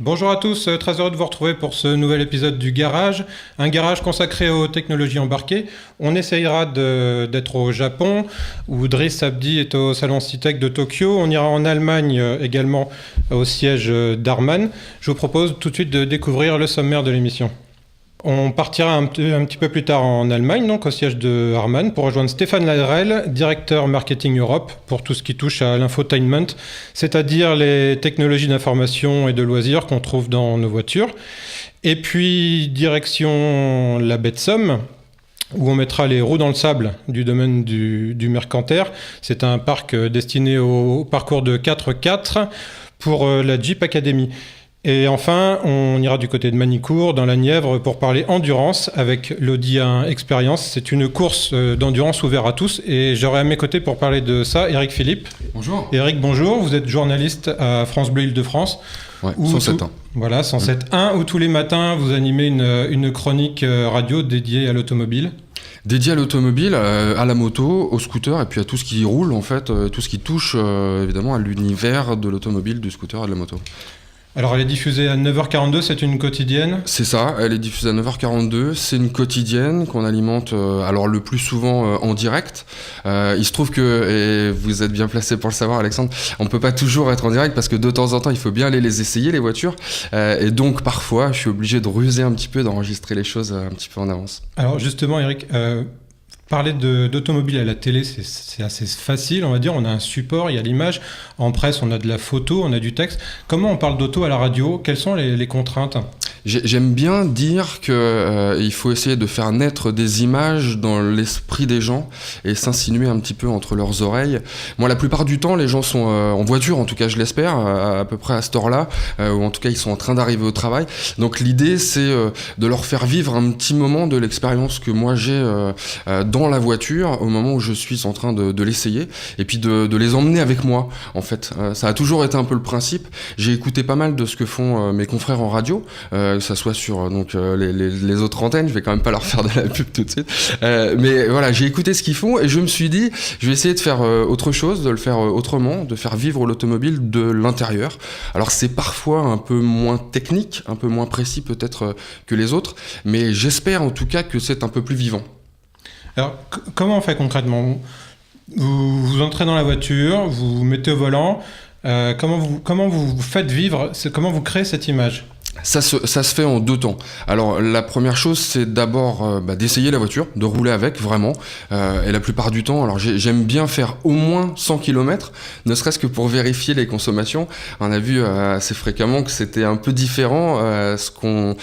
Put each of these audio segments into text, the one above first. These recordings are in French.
Bonjour à tous, très heureux de vous retrouver pour ce nouvel épisode du Garage, un garage consacré aux technologies embarquées. On essayera d'être au Japon, où Driss Abdi est au salon CITEC de Tokyo. On ira en Allemagne également au siège d'Harman. Je vous propose tout de suite de découvrir le sommaire de l'émission. On partira un petit peu plus tard en Allemagne, donc au siège de Harman, pour rejoindre Stéphane Ladrel, directeur marketing Europe, pour tout ce qui touche à l'infotainment, c'est-à-dire les technologies d'information et de loisirs qu'on trouve dans nos voitures. Et puis, direction la baie de Somme, où on mettra les roues dans le sable du domaine du Mercantaire. C'est un parc destiné au parcours de 4x4 pour la Jeep Academy. Et enfin, on ira du côté de Manicourt, dans la Nièvre, pour parler endurance avec l'Audi 1 Experience. C'est une course d'endurance ouverte à tous. Et j'aurai à mes côtés pour parler de ça Eric Philippe. Bonjour. Eric, bonjour. Vous êtes journaliste à France Bleu Île-de-France. Ouais, 107.1. Voilà, 107.1, où tous les matins, vous animez une chronique radio dédiée à l'automobile. Dédié à l'automobile, à la moto, au scooter et puis à tout ce qui roule, en fait, tout ce qui touche évidemment à l'univers de l'automobile, du scooter et de la moto. Alors elle est diffusée à 9h42, c'est une quotidienne ? C'est ça, elle est diffusée à 9h42, c'est une quotidienne qu'on alimente alors le plus souvent en direct. Il se trouve que, et vous êtes bien placé pour le savoir Alexandre, on ne peut pas toujours être en direct parce que de temps en temps il faut bien aller les essayer les voitures et donc parfois je suis obligé de ruser un petit peu, d'enregistrer les choses un petit peu en avance. Alors justement Eric, parler d'automobile à la télé, c'est assez facile, on va dire. On a un support, il y a l'image. En presse, on a de la photo, on a du texte. Comment on parle d'auto à la radio ? Quelles sont les contraintes ? J'aime bien dire qu'il faut essayer de faire naître des images dans l'esprit des gens et s'insinuer un petit peu entre leurs oreilles. Moi, la plupart du temps, les gens sont en voiture, en tout cas je l'espère, à peu près à cette heure-là, ou en tout cas ils sont en train d'arriver au travail. Donc l'idée, c'est de leur faire vivre un petit moment de l'expérience que moi j'ai dans la voiture, au moment où je suis en train de l'essayer, et puis de les emmener avec moi, en fait. Ça a toujours été un peu le principe. J'ai écouté pas mal de ce que font mes confrères en radio, que ça soit sur les autres antennes, je vais quand même pas leur faire de la pub tout de suite, mais voilà, j'ai écouté ce qu'ils font et je me suis dit, je vais essayer de faire autre chose, de le faire autrement, de faire vivre l'automobile de l'intérieur. Alors c'est parfois un peu moins technique, un peu moins précis peut-être que les autres, mais j'espère en tout cas que c'est un peu plus vivant. Alors, comment on fait concrètement ? Vous entrez dans la voiture, vous vous mettez au volant, comment vous faites vivre, comment vous créez cette image ? Ça se fait en deux temps. Alors la première chose, c'est d'abord d'essayer la voiture, de rouler avec vraiment. Et la plupart du temps, alors j'aime bien faire au moins 100 km, ne serait-ce que pour vérifier les consommations. On a vu assez fréquemment que c'était un peu différent ce qu'on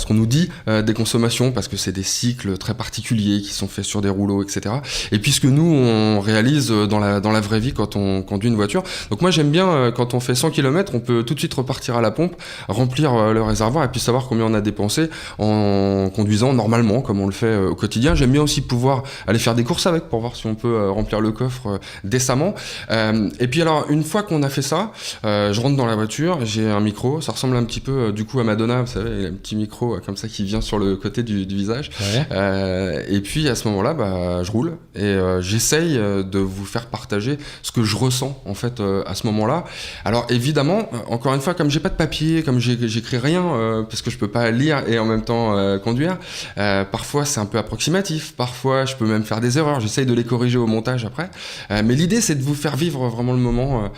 nous dit des consommations, parce que c'est des cycles très particuliers qui sont faits sur des rouleaux, etc. Et puis ce que nous, on réalise dans la vraie vie quand on conduit une voiture. Donc moi j'aime bien, quand on fait 100 km, on peut tout de suite repartir à la pompe, remplir le réservoir et puis savoir combien on a dépensé en conduisant normalement comme on le fait au quotidien. J'aime bien aussi pouvoir aller faire des courses avec pour voir si on peut remplir le coffre décemment. Et puis alors une fois qu'on a fait ça, je rentre dans la voiture, j'ai un micro, ça ressemble un petit peu du coup à Madonna, vous savez, il y a un petit micro comme ça qui vient sur le côté du visage. Ouais. Et puis à ce moment-là, je roule et j'essaye de vous faire partager ce que je ressens en fait à ce moment-là. Alors évidemment, encore une fois, comme j'ai pas de papier, comme j'écris rien parce que je peux pas lire et en même temps conduire. Parfois c'est un peu approximatif, parfois je peux même faire des erreurs, j'essaye de les corriger au montage après. Mais l'idée c'est de vous faire vivre vraiment le moment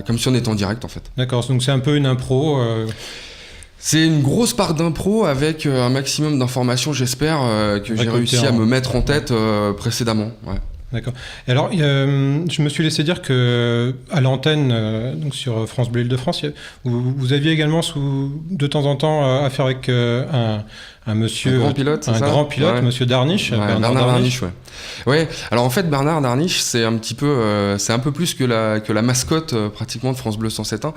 comme si on était en direct en fait. D'accord, donc c'est un peu une impro. C'est une grosse part d'impro avec un maximum d'informations, j'espère, que j'ai réussi à me mettre en tête précédemment. Ouais. D'accord. Et alors, je me suis laissé dire que à l'antenne, donc sur France Bleu Île-de-France, vous aviez également de temps en temps affaire avec un monsieur, grand pilote, ouais. Monsieur Darniche, ouais, Bernard Darniche, ouais. Ouais. Alors en fait, Bernard Darniche, c'est un petit peu, c'est un peu plus que la mascotte pratiquement de France Bleu 107.1.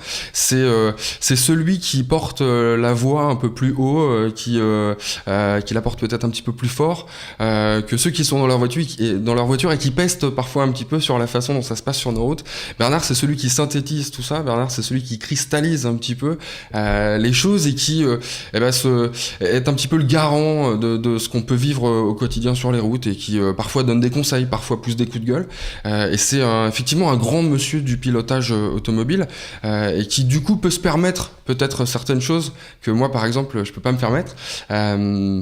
C'est celui qui porte la voix un peu plus haut, qui la porte peut-être un petit peu plus fort que ceux qui sont dans leur voiture et qui pestent parfois un petit peu sur la façon dont ça se passe sur nos routes. Bernard, c'est celui qui synthétise tout ça. Bernard, c'est celui qui cristallise un petit peu les choses et qui est un petit peu le garant de ce qu'on peut vivre au quotidien sur les routes et qui parfois donne des conseils, parfois pousse des coups de gueule. Et c'est effectivement un grand monsieur du pilotage automobile et qui du coup peut se permettre peut-être certaines choses que moi par exemple je peux pas me permettre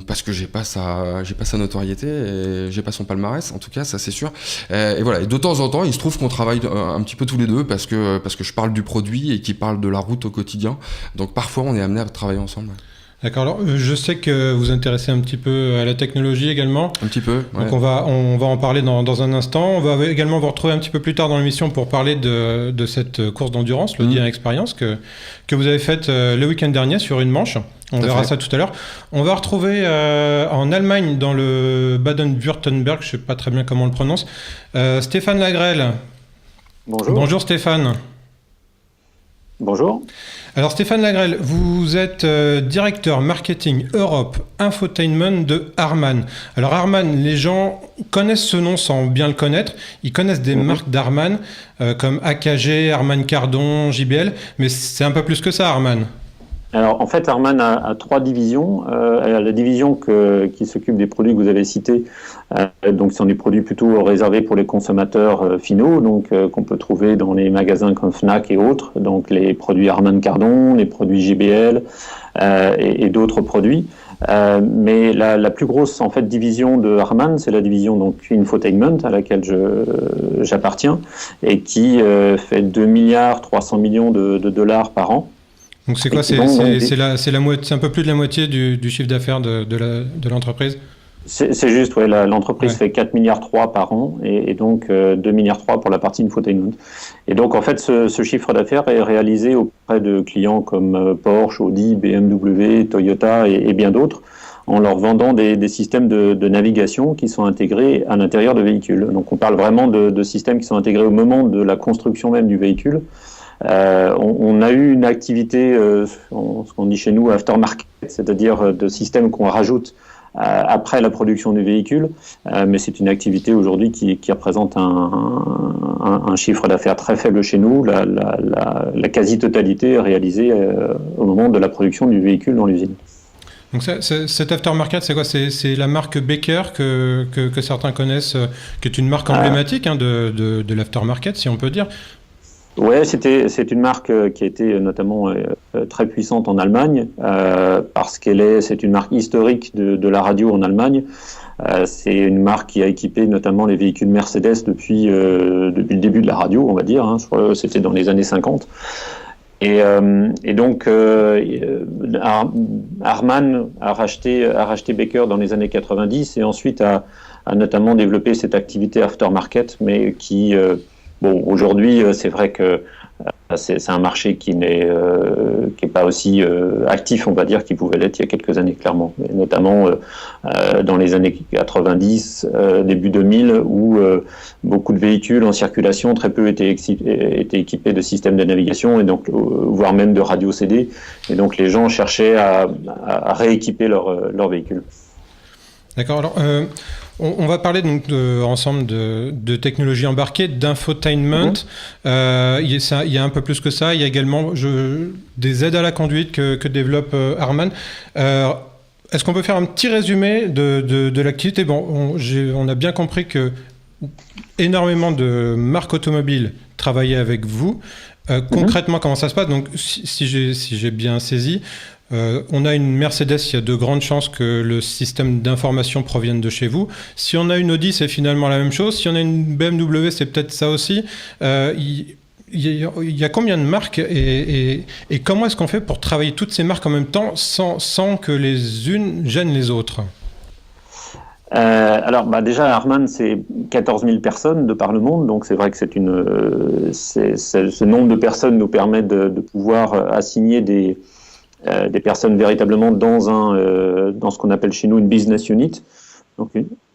parce que j'ai pas sa notoriété et j'ai pas son palmarès, en tout cas ça c'est sûr. Et voilà, et de temps en temps il se trouve qu'on travaille un petit peu tous les deux parce que je parle du produit et qu'il parle de la route au quotidien, donc parfois on est amené à travailler ensemble. D'accord, alors je sais que vous vous intéressez un petit peu à la technologie également. Un petit peu, ouais. Donc on va en parler dans un instant. On va également vous retrouver un petit peu plus tard dans l'émission pour parler de cette course d'endurance, l'Audi Experience, que vous avez faite le week-end dernier sur une manche. On verra ça tout à l'heure. On va retrouver en Allemagne, dans le Baden-Württemberg, je ne sais pas très bien comment on le prononce, Stéphane Lagrelle. Bonjour. Bonjour Stéphane. Bonjour. Alors Stéphane Lagrelle, vous êtes directeur marketing Europe Infotainment de Harman. Alors Harman, les gens connaissent ce nom sans bien le connaître. Ils connaissent des marques d'Harman comme AKG, Harman Kardon, JBL, mais c'est un peu plus que ça Harman. Alors en fait Harman a 3 divisions. La division qui s'occupe des produits que vous avez cités, donc ce sont des produits plutôt réservés pour les consommateurs finaux, donc qu'on peut trouver dans les magasins comme Fnac et autres, donc les produits Harman Kardon, les produits JBL et d'autres produits. Mais la plus grosse en fait division de Harman, c'est la division donc Infotainment à laquelle j'appartiens et qui fait 2,3 milliards de dollars par an. Donc c'est quoi? C'est un peu plus de la moitié du chiffre d'affaires de l'entreprise? C'est juste, ouais, l'entreprise fait 4,3 milliards par an et donc 2,3 milliards pour la partie Infotainment. Et donc en fait ce chiffre d'affaires est réalisé auprès de clients comme Porsche, Audi, BMW, Toyota et bien d'autres, en leur vendant des systèmes de navigation qui sont intégrés à l'intérieur de véhicules. Donc on parle vraiment de systèmes qui sont intégrés au moment de la construction même du véhicule. On a eu une activité, ce qu'on dit chez nous aftermarket, c'est-à-dire de systèmes qu'on rajoute après la production du véhicule, mais c'est une activité aujourd'hui qui représente un chiffre d'affaires très faible chez nous. La quasi-totalité est réalisée au moment de la production du véhicule dans l'usine. Donc cet aftermarket, c'est quoi? C'est la marque Baker que certains connaissent, qui est une marque emblématique de l'aftermarket, si on peut dire. Ouais, c'est une marque qui a été notamment très puissante en Allemagne parce c'est une marque historique de la radio en Allemagne. C'est une marque qui a équipé notamment les véhicules Mercedes depuis le début de la radio, on va dire. C'était dans les années 50. Et donc Harman a racheté Baker dans les années 90 et ensuite a notamment développé cette activité aftermarket, mais qui aujourd'hui, c'est vrai que c'est un marché qui n'est pas aussi actif, on va dire, qu'il pouvait l'être il y a quelques années, clairement. Et notamment dans les années 90, début 2000, où beaucoup de véhicules en circulation, très peu étaient équipés de systèmes de navigation, et donc voire même de radio CD. Et donc les gens cherchaient à rééquiper leur véhicule. D'accord. Alors, on va parler donc ensemble de technologie embarquée, d'infotainment. Il y a un peu plus que ça. Il y a également des aides à la conduite que développe Harman. Est-ce qu'on peut faire un petit résumé de l'activité? On a bien compris que énormément de marques automobiles travaillaient avec vous. Concrètement, comment ça se passe? Donc, si j'ai bien saisi, on a une Mercedes, il y a de grandes chances que le système d'information provienne de chez vous. Si on a une Audi, c'est finalement la même chose. Si on a une BMW, c'est peut-être ça aussi. Il y a combien de marques et comment est-ce qu'on fait pour travailler toutes ces marques en même temps sans que les unes gênent les autres? Alors déjà Harman, c'est 14 000 personnes de par le monde, donc c'est vrai que ce nombre de personnes nous permet de pouvoir assigner des personnes véritablement dans ce qu'on appelle chez nous une business unit.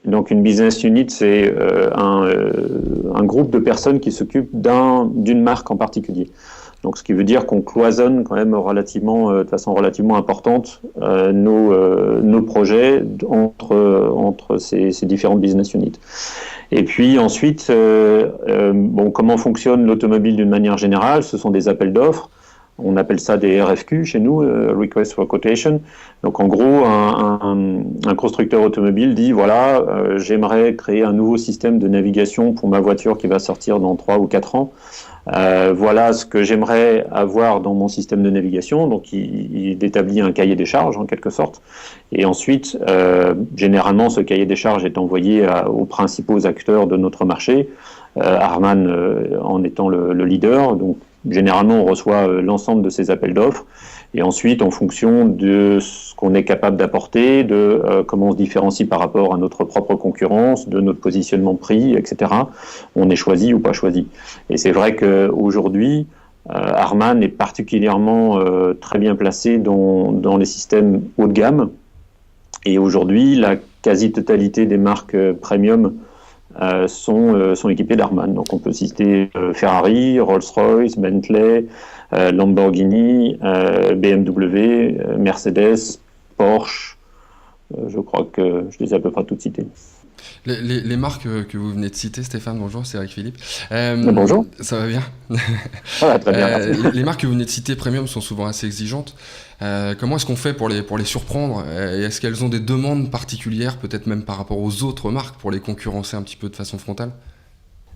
Donc une business unit, c'est un groupe de personnes qui s'occupent d'une marque en particulier. Donc ce qui veut dire qu'on cloisonne quand même de façon relativement importante nos projets entre ces différentes business units. Et puis ensuite, comment fonctionne l'automobile d'une manière générale? Ce sont des appels d'offres. On appelle ça des RFQ chez nous, Request for Quotation. Donc en gros, un constructeur automobile dit, voilà, j'aimerais créer un nouveau système de navigation pour ma voiture qui va sortir dans 3 ou 4 ans. Voilà ce que j'aimerais avoir dans mon système de navigation. Donc il établit un cahier des charges en quelque sorte. Et ensuite, généralement, ce cahier des charges est envoyé aux principaux acteurs de notre marché. Harman en étant le leader. Donc généralement, on reçoit l'ensemble de ces appels d'offres. Et ensuite, en fonction de ce qu'on est capable d'apporter, de comment on se différencie par rapport à notre propre concurrence, de notre positionnement prix, etc., on est choisi ou pas choisi. Et c'est vrai qu'aujourd'hui, Harman est particulièrement très bien placé dans les systèmes haut de gamme. Et aujourd'hui, la quasi-totalité des marques premium sont équipées d'Harman. Donc on peut citer Ferrari, Rolls-Royce, Bentley, Lamborghini, BMW, Mercedes, Porsche. Je crois que je les ai à peu près toutes citées. Les marques que vous venez de citer, Stéphane, bonjour, c'est Eric Philippe. Bonjour. Ça va bien? Voilà, très bien. Les marques que vous venez de citer, premium, sont souvent assez exigeantes. Comment est-ce qu'on fait pour les surprendre? Et est-ce qu'elles ont des demandes particulières, peut-être même par rapport aux autres marques, pour les concurrencer un petit peu de façon frontale?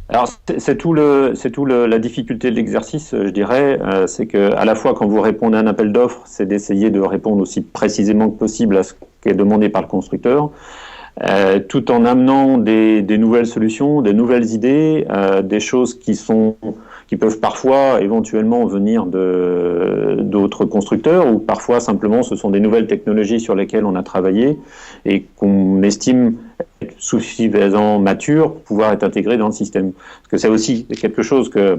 Alors c'est tout la difficulté de l'exercice, je dirais, c'est que à la fois quand vous répondez à un appel d'offres, c'est d'essayer de répondre aussi précisément que possible à ce qui est demandé par le constructeur, tout en amenant des nouvelles solutions, des nouvelles idées, des choses qui peuvent parfois éventuellement venir d'autres constructeurs, ou parfois simplement ce sont des nouvelles technologies sur lesquelles on a travaillé et qu'on estime être suffisamment matures pour pouvoir être intégrées dans le système. Parce que c'est aussi quelque chose que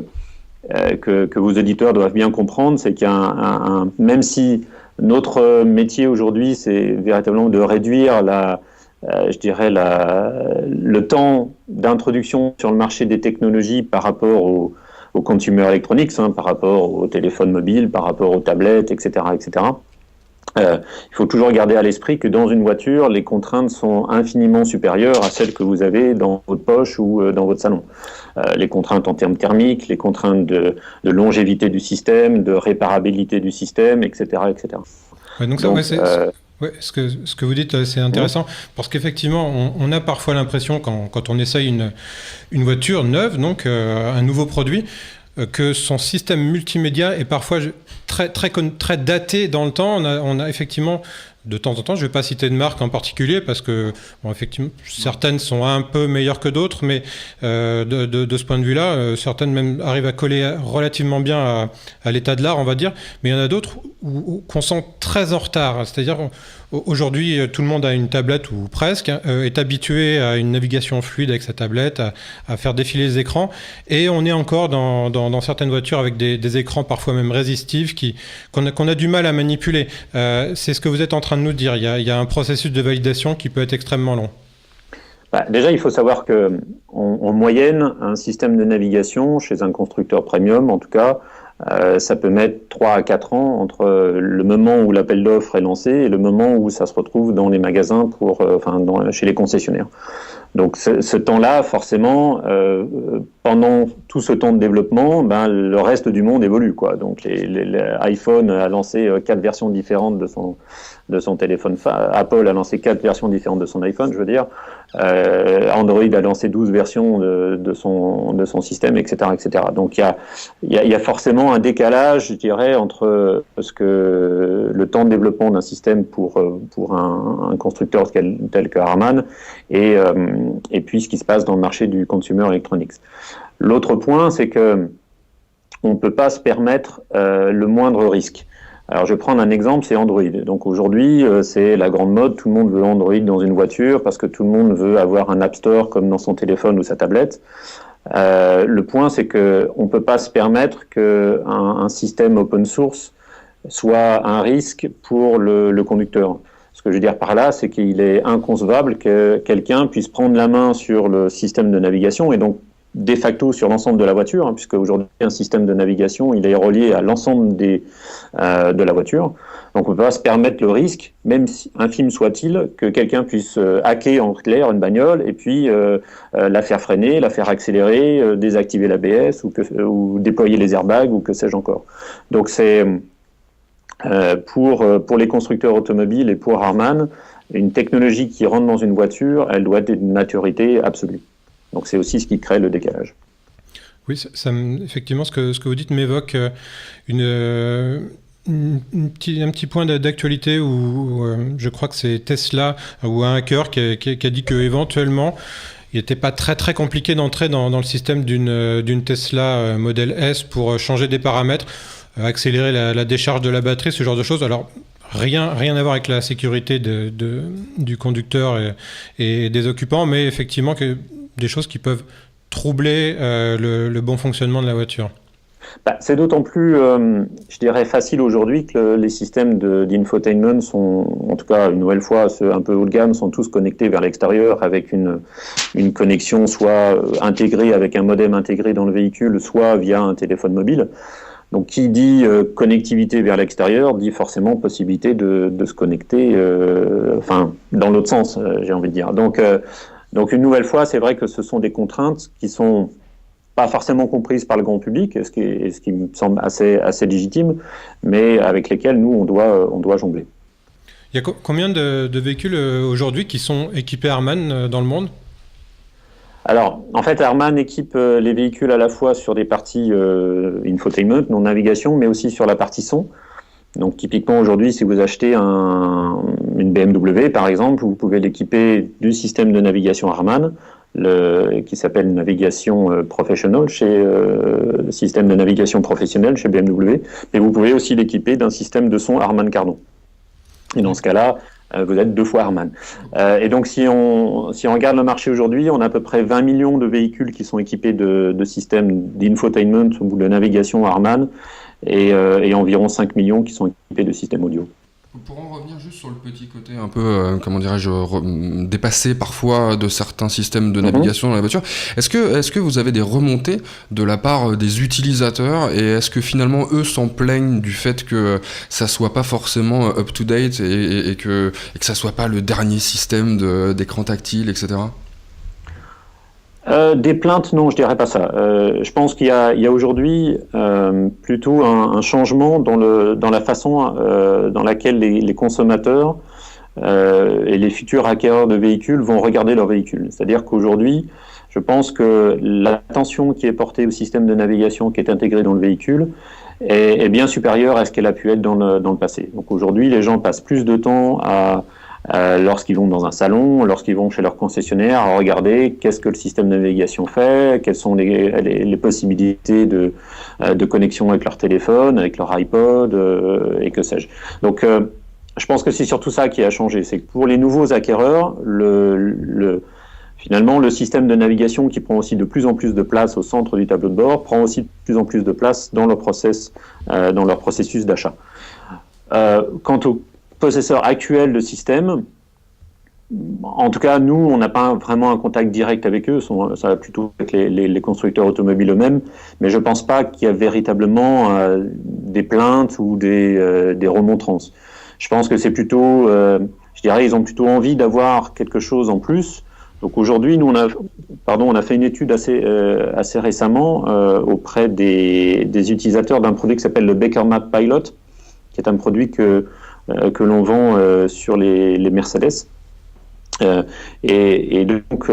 vos auditeurs doivent bien comprendre, c'est qu'il y a même si notre métier aujourd'hui, c'est véritablement de réduire le temps d'introduction sur le marché des technologies par rapport aux consumer electronics, par rapport aux téléphones mobiles, par rapport aux tablettes, etc., etc. Il faut toujours garder à l'esprit que dans une voiture, les contraintes sont infiniment supérieures à celles que vous avez dans votre poche ou dans votre salon. Les contraintes en termes thermiques, les contraintes de longévité du système, de réparabilité du système, etc., etc. Ouais, donc ce que vous dites, c'est intéressant, parce qu'effectivement, on a parfois l'impression, quand on essaye une voiture neuve, donc un nouveau produit, que son système multimédia est parfois très daté dans le temps. On a effectivement, de temps en temps, je ne vais pas citer de marque en particulier, parce que, bon, effectivement, certaines sont un peu meilleures que d'autres, mais de ce point de vue-là, certaines même arrivent à coller relativement bien à l'état de l'art, on va dire, mais il y en a d'autres qu'on sent très en retard. C'est-à-dire, aujourd'hui, tout le monde a une tablette, ou presque, est habitué à une navigation fluide avec sa tablette, à faire défiler les écrans, et on est encore dans certaines voitures avec des écrans parfois même résistifs qu'on a du mal à manipuler. C'est ce que vous êtes en train de nous dire. Il y a un processus de validation qui peut être extrêmement long. Déjà, il faut savoir que en moyenne, un système de navigation chez un constructeur premium, en tout cas, ça peut mettre 3 à 4 ans entre le moment où l'appel d'offres est lancé et le moment où ça se retrouve dans les magasins chez les concessionnaires. Donc ce temps-là, forcément, pendant tout ce temps de développement, le reste du monde évolue, quoi. Donc l'iPhone a lancé 4 versions différentes de son téléphone. Apple a lancé 4 versions différentes de son iPhone, je veux dire. Android a lancé 12 versions de son système, etc., etc. Donc il y a forcément un décalage, je dirais, entre le temps de développement d'un système pour un constructeur tel que Harman et puis ce qui se passe dans le marché du consumer electronics. L'autre point, c'est que on ne peut pas se permettre le moindre risque. Alors, je vais prendre un exemple, c'est Android. Donc aujourd'hui, c'est la grande mode, tout le monde veut Android dans une voiture parce que tout le monde veut avoir un App Store comme dans son téléphone ou sa tablette. Le point, c'est que on peut pas se permettre qu'un système open source soit un risque pour le conducteur. Ce que je veux dire par là, c'est qu'il est inconcevable que quelqu'un puisse prendre la main sur le système de navigation et donc de facto sur l'ensemble de la voiture, puisque aujourd'hui un système de navigation il est relié à l'ensemble de la voiture. Donc on ne peut pas se permettre le risque, même si infime soit-il, que quelqu'un puisse hacker en clair une bagnole et puis la faire freiner, la faire accélérer, désactiver l'ABS ou déployer les airbags ou que sais-je encore. Donc c'est pour les constructeurs automobiles et pour Harman, une technologie qui rentre dans une voiture, elle doit être d'une maturité absolue. Donc c'est aussi ce qui crée le décalage. Oui, effectivement, ce que vous dites m'évoque un petit point d'actualité où je crois que c'est Tesla ou un hacker qui a dit qu'éventuellement, il n'était pas très très compliqué d'entrer dans le système d'une Tesla Model S pour changer des paramètres, accélérer la décharge de la batterie, ce genre de choses. Alors, rien à voir avec la sécurité du conducteur et des occupants, mais effectivement des choses qui peuvent troubler le bon fonctionnement de la voiture. C'est d'autant plus, je dirais, facile aujourd'hui que les systèmes d'infotainment sont, en tout cas une nouvelle fois, un peu haut de gamme, sont tous connectés vers l'extérieur avec une connexion soit intégrée avec un modem intégré dans le véhicule, soit via un téléphone mobile. Donc, qui dit connectivité vers l'extérieur, dit forcément possibilité de se connecter, dans l'autre sens, j'ai envie de dire. Donc, une nouvelle fois, c'est vrai que ce sont des contraintes qui sont pas forcément comprises par le grand public, ce qui me semble assez légitime, mais avec lesquelles nous, on doit jongler. Il y a combien de véhicules aujourd'hui qui sont équipés Harman dans le monde ? Alors, en fait, Harman équipe les véhicules à la fois sur des parties infotainment, non-navigation, mais aussi sur la partie son. Donc, typiquement, aujourd'hui, si vous achetez une BMW, par exemple, vous pouvez l'équiper du système de navigation Harman, qui s'appelle Navigation Professional, le système de navigation professionnelle chez BMW, mais vous pouvez aussi l'équiper d'un système de son Harman Kardon. Et dans ce cas-là, vous êtes 2 fois Harman. Et donc, si on regarde le marché aujourd'hui, on a à peu près 20 millions de véhicules qui sont équipés de systèmes d'infotainment ou de navigation Harman, et environ 5 millions qui sont équipés de systèmes audio. Pour en revenir juste sur le petit côté un peu, dépassé parfois de certains systèmes de navigation dans la voiture, est-ce que vous avez des remontées de la part des utilisateurs, et est-ce que finalement eux s'en plaignent du fait que ça soit pas forcément up-to-date et que ça soit pas le dernier système d'écran tactile, etc. Des plaintes, non, je dirais pas ça. Je pense qu'il y a aujourd'hui plutôt un changement dans la façon dans laquelle les consommateurs et les futurs acquéreurs de véhicules vont regarder leur véhicule. C'est-à-dire qu'aujourd'hui, je pense que l'attention qui est portée au système de navigation qui est intégré dans le véhicule est bien supérieure à ce qu'elle a pu être dans le passé. Donc aujourd'hui, les gens passent plus de temps lorsqu'ils vont dans un salon, lorsqu'ils vont chez leur concessionnaire, à regarder qu'est-ce que le système de navigation fait, quelles sont les possibilités de connexion avec leur téléphone, avec leur iPod, et que sais-je. Donc, je pense que c'est surtout ça qui a changé. C'est que pour les nouveaux acquéreurs, finalement, le système de navigation qui prend aussi de plus en plus de place au centre du tableau de bord prend aussi de plus en plus de place dans leur processus d'achat. Quant au possesseurs actuels de système, en tout cas, nous, on n'a pas vraiment un contact direct avec eux, ça va plutôt avec les constructeurs automobiles eux-mêmes, mais je ne pense pas qu'il y a véritablement des plaintes ou des remontrances. Je pense que c'est plutôt, je dirais, ils ont plutôt envie d'avoir quelque chose en plus. Donc aujourd'hui, nous, on a fait une étude assez récemment auprès des utilisateurs d'un produit qui s'appelle le Baker Map Pilot, qui est un produit que l'on vend sur les Mercedes. Et donc,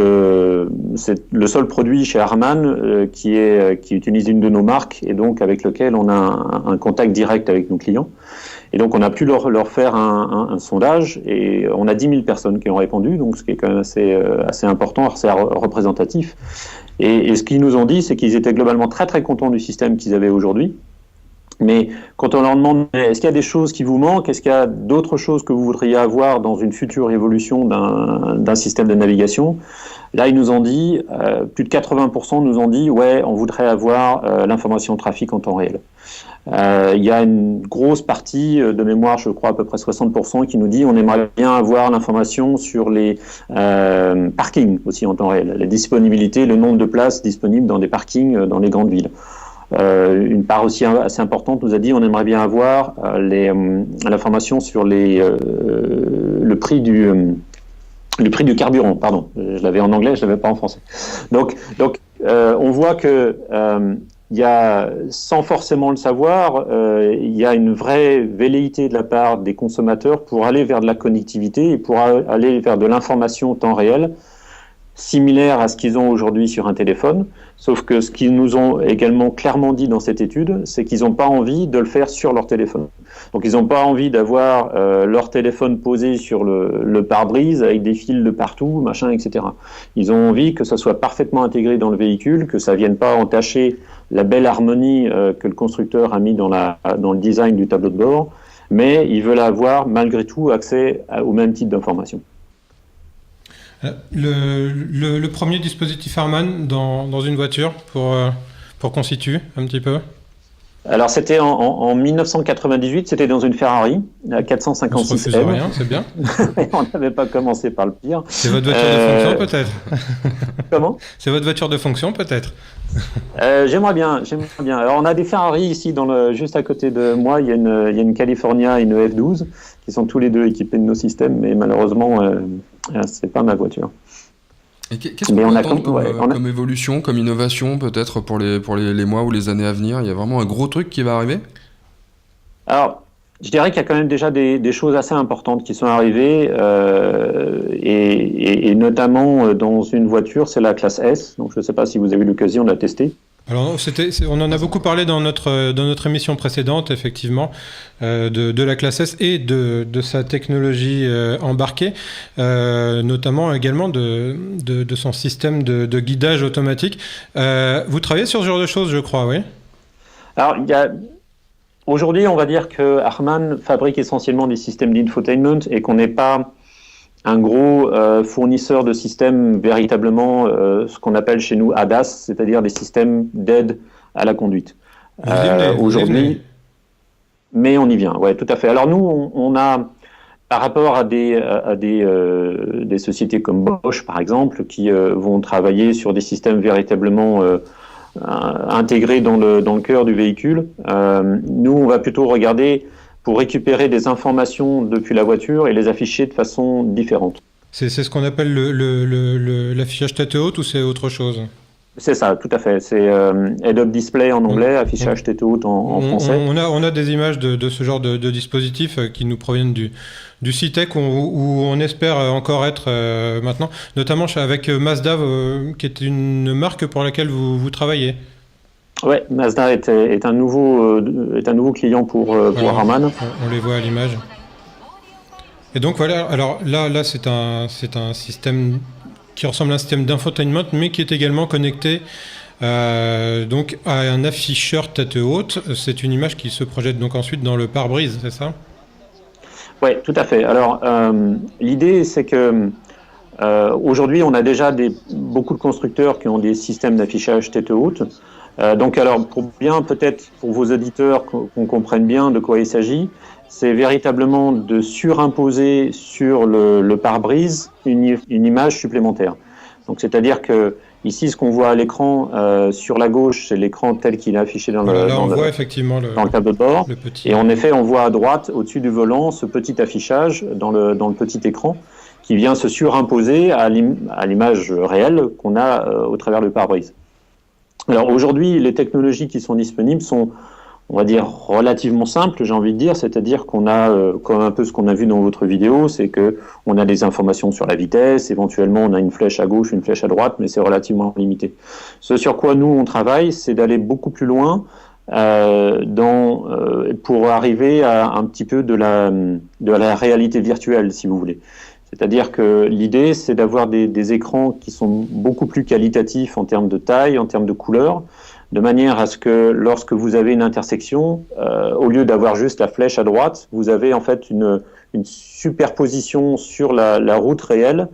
c'est le seul produit chez Harman qui utilise une de nos marques et donc avec lequel on a un contact direct avec nos clients. Et donc, on a pu leur faire un sondage et on a 10 000 personnes qui ont répondu, donc ce qui est quand même assez important, assez représentatif. Et ce qu'ils nous ont dit, c'est qu'ils étaient globalement très très contents du système qu'ils avaient aujourd'hui. Mais quand on leur demande est-ce qu'il y a des choses qui vous manquent, est-ce qu'il y a d'autres choses que vous voudriez avoir dans une future évolution d'un système de navigation, là ils nous ont dit, plus de 80% nous ont dit ouais, on voudrait avoir l'information trafic en temps réel. Il y a une grosse partie de mémoire, je crois à peu près 60%, qui nous dit on aimerait bien avoir l'information sur les parkings aussi en temps réel, la disponibilité, le nombre de places disponibles dans des parkings dans les grandes villes. Une part aussi assez importante nous a dit on aimerait bien avoir l'information sur le prix du carburant, pardon, je l'avais en anglais, je l'avais pas en français. Donc on voit que il y a, sans forcément le savoir, il y a une vraie velléité de la part des consommateurs pour aller vers de la connectivité et pour aller vers de l'information au temps réel, similaire à ce qu'ils ont aujourd'hui sur un téléphone, sauf que ce qu'ils nous ont également clairement dit dans cette étude, c'est qu'ils n'ont pas envie de le faire sur leur téléphone. Donc ils n'ont pas envie d'avoir leur téléphone posé sur le pare-brise avec des fils de partout, machin, etc. Ils ont envie que ça soit parfaitement intégré dans le véhicule, que ça ne vienne pas entacher la belle harmonie que le constructeur a mis dans le design du tableau de bord, mais ils veulent avoir malgré tout accès au même type d'information. Le premier dispositif Harman dans une voiture pour qu'on situe un petit peu. Alors c'était en 1998, c'était dans une Ferrari, la 456 M. Rien, c'est bien. On n'avait pas commencé par le pire. C'est votre voiture de fonction peut-être. Comment ? C'est votre voiture de fonction peut-être. J'aimerais bien. Alors on a des Ferrari ici juste à côté de moi. Il y a une California et une F12 qui sont tous les deux équipés de nos systèmes, mais malheureusement c'est pas ma voiture. Et qu'est-ce qu'on attend comme évolution, comme innovation peut-être pour les mois ou les années à venir ? Il y a vraiment un gros truc qui va arriver ? Alors, je dirais qu'il y a quand même déjà des choses assez importantes qui sont arrivées, et notamment dans une voiture, c'est la classe S. Donc je ne sais pas si vous avez eu l'occasion de la tester. Alors on en a beaucoup parlé dans notre émission précédente, effectivement, de la classe S et de sa technologie embarquée, notamment également de son système de guidage automatique. Vous travaillez sur ce genre de choses, je crois, oui ? Alors, aujourd'hui, on va dire que Harman fabrique essentiellement des systèmes d'infotainment et qu'on n'est pas un gros fournisseur de systèmes véritablement, ce qu'on appelle chez nous ADAS, c'est-à-dire des systèmes d'aide à la conduite. Aujourd'hui, mais on y vient, ouais, tout à fait. Alors nous, on a, par rapport à des sociétés comme Bosch, par exemple, qui vont travailler sur des systèmes véritablement intégrés dans le cœur du véhicule, nous, on va plutôt regarder pour récupérer des informations depuis la voiture et les afficher de façon différente. C'est ce qu'on appelle l'affichage tête haute ou c'est autre chose ? C'est ça, tout à fait. C'est Head-Up Display en anglais, affichage tête haute en français. On a des images de ce genre de dispositifs qui nous proviennent du CITEC où on espère encore être maintenant, notamment avec Mazda, qui est une marque pour laquelle vous travaillez. Oui, Mazda est un nouveau client pour Harman. On les voit à l'image. Et donc voilà, alors là c'est un système qui ressemble à un système d'infotainment, mais qui est également connecté donc à un afficheur tête haute. C'est une image qui se projette donc ensuite dans le pare-brise, c'est ça ? Oui, tout à fait. Alors l'idée c'est que aujourd'hui on a déjà beaucoup de constructeurs qui ont des systèmes d'affichage tête haute. Donc alors, pour vos auditeurs qu'on comprenne bien de quoi il s'agit, c'est véritablement de surimposer sur le pare-brise une image supplémentaire. Donc c'est-à-dire que ici, ce qu'on voit à l'écran sur la gauche, c'est l'écran tel qu'il est affiché dans le tableau de bord. Et en effet, on voit à droite, au-dessus du volant, ce petit affichage dans le petit écran qui vient se surimposer à l'image réelle qu'on a au travers du pare-brise. Alors aujourd'hui, les technologies qui sont disponibles sont, on va dire, relativement simples, j'ai envie de dire, c'est-à-dire qu'on a, comme un peu ce qu'on a vu dans votre vidéo, c'est que on a des informations sur la vitesse, éventuellement on a une flèche à gauche, une flèche à droite, mais c'est relativement limité. Ce sur quoi nous on travaille, c'est d'aller beaucoup plus loin pour arriver à un petit peu de la réalité virtuelle, si vous voulez. C'est-à-dire que l'idée, c'est d'avoir des écrans qui sont beaucoup plus qualitatifs en termes de taille, en termes de couleur, de manière à ce que lorsque vous avez une intersection, au lieu d'avoir juste la flèche à droite, vous avez en fait une superposition sur la route réelle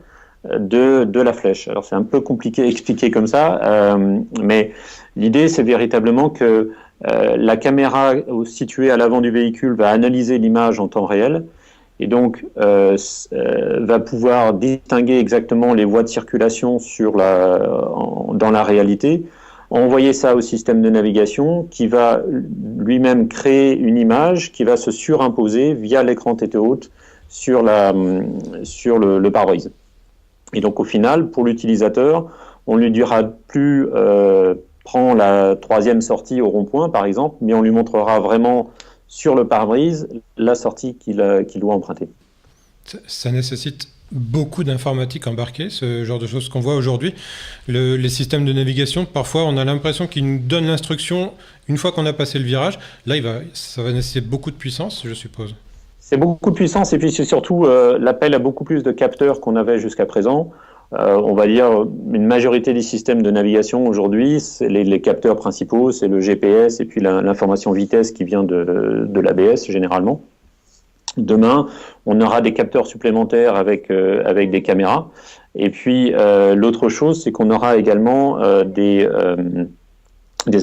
de la flèche. Alors c'est un peu compliqué à expliquer comme ça, mais l'idée c'est véritablement que la caméra située à l'avant du véhicule va analyser l'image en temps réel et donc va pouvoir distinguer exactement les voies de circulation dans la réalité, envoyer ça au système de navigation qui va lui-même créer une image qui va se surimposer via l'écran tête haute sur le pare-brise. Et donc au final, pour l'utilisateur, on lui dira plus prends la 3e sortie au rond-point par exemple, mais on lui montrera vraiment sur le pare-brise la sortie qu'il doit emprunter. Ça nécessite beaucoup d'informatique embarquée, ce genre de choses qu'on voit aujourd'hui. Les systèmes de navigation, parfois on a l'impression qu'ils nous donnent l'instruction une fois qu'on a passé le virage. Là, ça va nécessiter beaucoup de puissance, je suppose. C'est beaucoup de puissance et puis c'est surtout l'appel à beaucoup plus de capteurs qu'on avait jusqu'à présent. On va dire une majorité des systèmes de navigation aujourd'hui, c'est les capteurs principaux, c'est le GPS et puis l'information vitesse qui vient de l'ABS généralement. Demain, on aura des capteurs supplémentaires avec des caméras. Et puis l'autre chose, c'est qu'on aura également des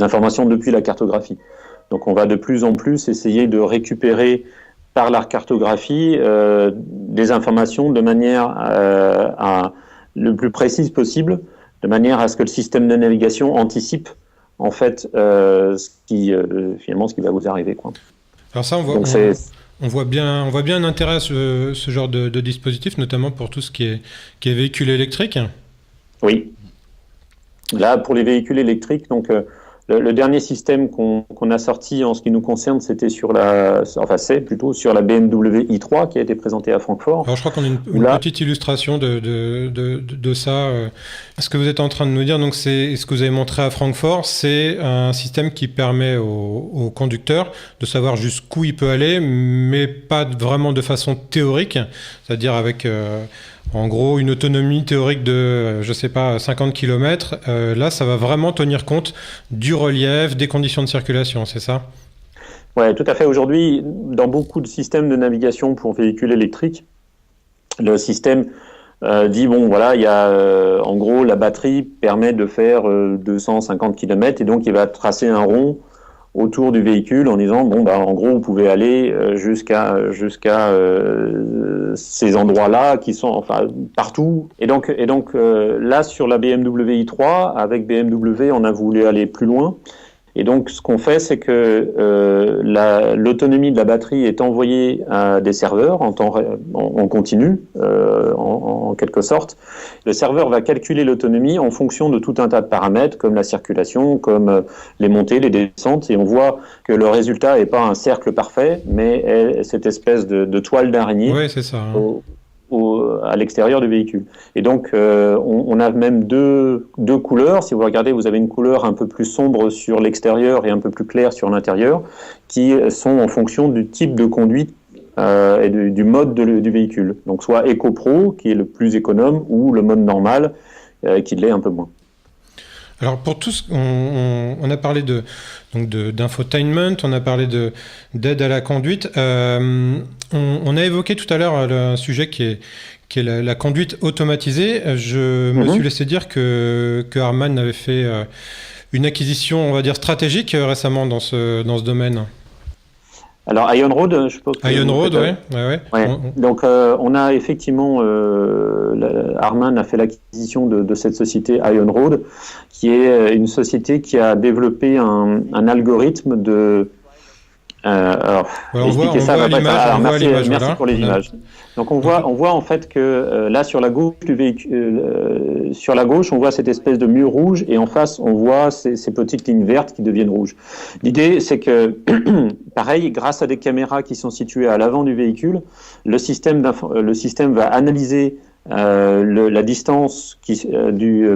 informations depuis la cartographie. Donc on va de plus en plus essayer de récupérer par la cartographie des informations de manière le plus précise possible, de manière à ce que le système de navigation anticipe en fait finalement ce qui va vous arriver, quoi. Alors ça, on voit bien l'intérêt à ce genre de dispositif, notamment pour tout ce qui est véhicule électrique. Oui. Là, pour les véhicules électriques, donc le dernier système qu'on a sorti en ce qui nous concerne, c'était c'est plutôt sur la BMW i3 qui a été présentée à Francfort. Alors je crois qu'on a une petite illustration de ça. Ce que vous êtes en train de nous dire, donc c'est ce que vous avez montré à Francfort, c'est un système qui permet au conducteur de savoir jusqu'où il peut aller, mais pas vraiment de façon théorique, c'est-à-dire avec en gros une autonomie théorique de, 50 km. Là, ça va vraiment tenir compte du relief, des conditions de circulation, c'est ça ? Oui, tout à fait. Aujourd'hui, dans beaucoup de systèmes de navigation pour véhicules électriques, le système dit, il y a en gros, la batterie permet de faire 250 km et donc il va tracer un rond autour du véhicule en disant en gros vous pouvez aller jusqu'à ces endroits-là qui sont partout et donc là sur la BMW i3 avec BMW on a voulu aller plus loin et donc ce qu'on fait c'est que l'autonomie de la batterie est envoyée à des serveurs en continu en quelque sorte. Le serveur va calculer l'autonomie en fonction de tout un tas de paramètres comme la circulation, comme les montées, les descentes, et on voit que le résultat n'est pas un cercle parfait, mais est cette espèce de toile d'araignée c'est ça, à l'extérieur du véhicule. Et donc on a même deux couleurs. Si vous regardez, vous avez une couleur un peu plus sombre sur l'extérieur et un peu plus claire sur l'intérieur, qui sont en fonction du type de conduite et du mode du véhicule. Donc soit EcoPro, qui est le plus économe, ou le mode normal, qui l'est un peu moins. Alors pour tous, on a parlé d'infotainment, on a parlé d'aide à la conduite. On a évoqué tout à l'heure un sujet qui est la conduite automatisée. Je me suis laissé dire que Harman avait fait une acquisition, on va dire, stratégique récemment dans ce domaine. Alors Ion Road, je pense. Ion Road, ouais. Donc on a effectivement, Harman a fait l'acquisition de cette société Ion Road, qui est une société qui a développé un algorithme de. Merci pour les images. Donc on voit en fait que là sur la gauche du véhicule, sur la gauche on voit cette espèce de mur rouge et en face on voit ces petites lignes vertes qui deviennent rouges. L'idée c'est que pareil, grâce à des caméras qui sont situées à l'avant du véhicule, le système va analyser la distance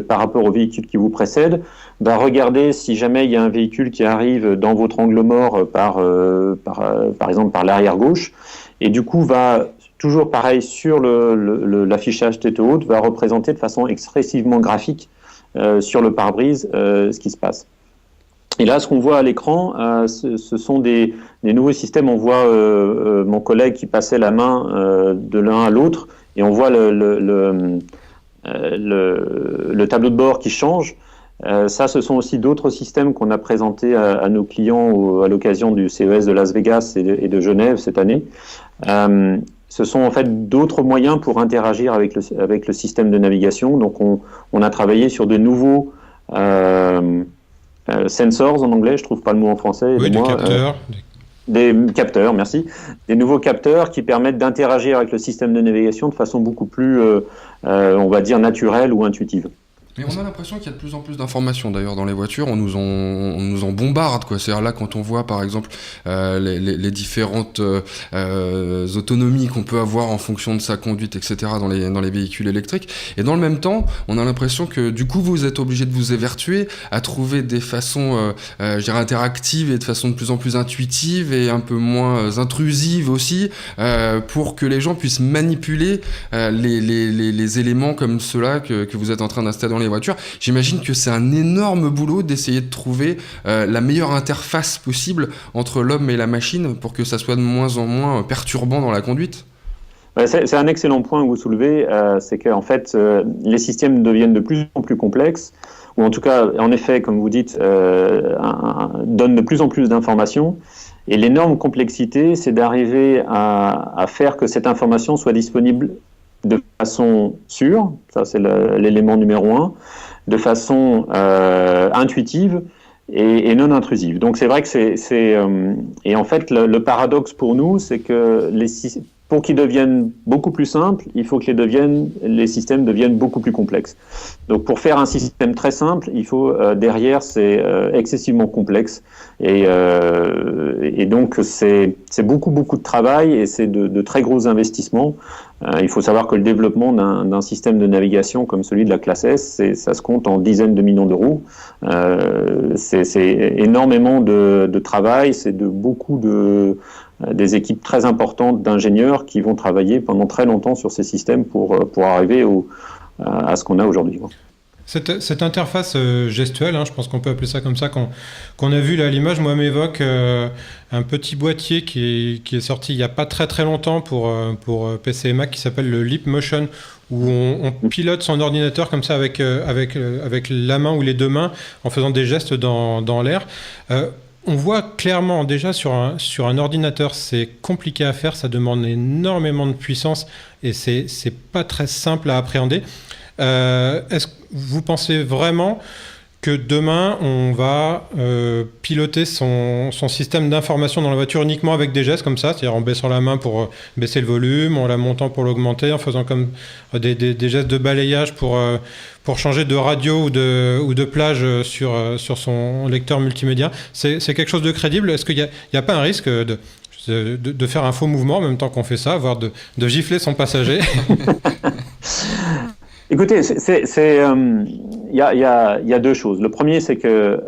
par rapport au véhicule qui vous précède, va regarder si jamais il y a un véhicule qui arrive dans votre angle mort par exemple par l'arrière gauche, et du coup va toujours pareil sur l'affichage tête haute, va représenter de façon expressivement graphique sur le pare-brise ce qui se passe. Et là, ce qu'on voit à l'écran, ce sont des nouveaux systèmes. On voit mon collègue qui passait la main de l'un à l'autre, et on voit le tableau de bord qui change. Ça, ce sont aussi d'autres systèmes qu'on a présentés à nos clients à l'occasion du CES de Las Vegas et de Genève cette année. Ce sont en fait d'autres moyens pour interagir avec le système de navigation. Donc, on a travaillé sur de nouveaux sensors en anglais, je trouve pas le mot en français. Oui, des capteurs. Des capteurs, merci. Des nouveaux capteurs qui permettent d'interagir avec le système de navigation de façon beaucoup plus, on va dire, naturelle ou intuitive. Mais on a l'impression qu'il y a de plus en plus d'informations d'ailleurs dans les voitures, on nous en bombarde, quoi. C'est-à-dire là, quand on voit par exemple les différentes autonomies qu'on peut avoir en fonction de sa conduite, etc. dans les véhicules électriques, et dans le même temps, on a l'impression que du coup vous êtes obligé de vous évertuer à trouver des façons je dirais interactives et de façon de plus en plus intuitive et un peu moins intrusive aussi, pour que les gens puissent manipuler les éléments comme ceux-là que vous êtes en train d'installer dans les voitures. J'imagine que c'est un énorme boulot d'essayer de trouver la meilleure interface possible entre l'homme et la machine pour que ça soit de moins en moins perturbant dans la conduite. C'est un excellent point que vous soulevez, c'est qu'en fait les systèmes deviennent de plus en plus complexes, ou en tout cas, en effet, comme vous dites, donnent de plus en plus d'informations. Et l'énorme complexité, c'est d'arriver à faire que cette information soit disponible de façon sûre, ça c'est l'élément numéro 1, de façon intuitive et non intrusive. Donc c'est vrai que et en fait le paradoxe pour nous, c'est que pour qu'ils deviennent beaucoup plus simples, il faut que les systèmes deviennent beaucoup plus complexes. Donc pour faire un système très simple, il faut derrière c'est excessivement complexe et donc c'est beaucoup de travail et c'est de très gros investissements. Il faut savoir que le développement d'un système de navigation comme celui de la classe S, ça se compte en dizaines de millions d'euros. C'est énormément de travail, c'est des équipes très importantes d'ingénieurs qui vont travailler pendant très longtemps sur ces systèmes pour arriver à ce qu'on a aujourd'hui. Cette interface gestuelle, je pense qu'on peut appeler ça comme ça, qu'on a vu là à l'image, moi m'évoque un petit boîtier qui est sorti il n'y a pas très très longtemps pour PC et Mac qui s'appelle le Leap Motion, où on pilote son ordinateur comme ça avec la main ou les deux mains en faisant des gestes dans l'air. On voit clairement déjà sur un ordinateur, c'est compliqué à faire, ça demande énormément de puissance et c'est pas très simple à appréhender. Est-ce que vous pensez vraiment que demain on va piloter son système d'information dans la voiture uniquement avec des gestes comme ça, c'est-à-dire en baissant la main pour baisser le volume, en la montant pour l'augmenter, en faisant comme des gestes de balayage pour changer de radio ou de plage sur son lecteur multimédia? C'est quelque chose de crédible? Est-ce qu'il n'y a pas un risque de faire un faux mouvement en même temps qu'on fait ça, voire de gifler son passager? Écoutez, il y a deux choses. Le premier, c'est que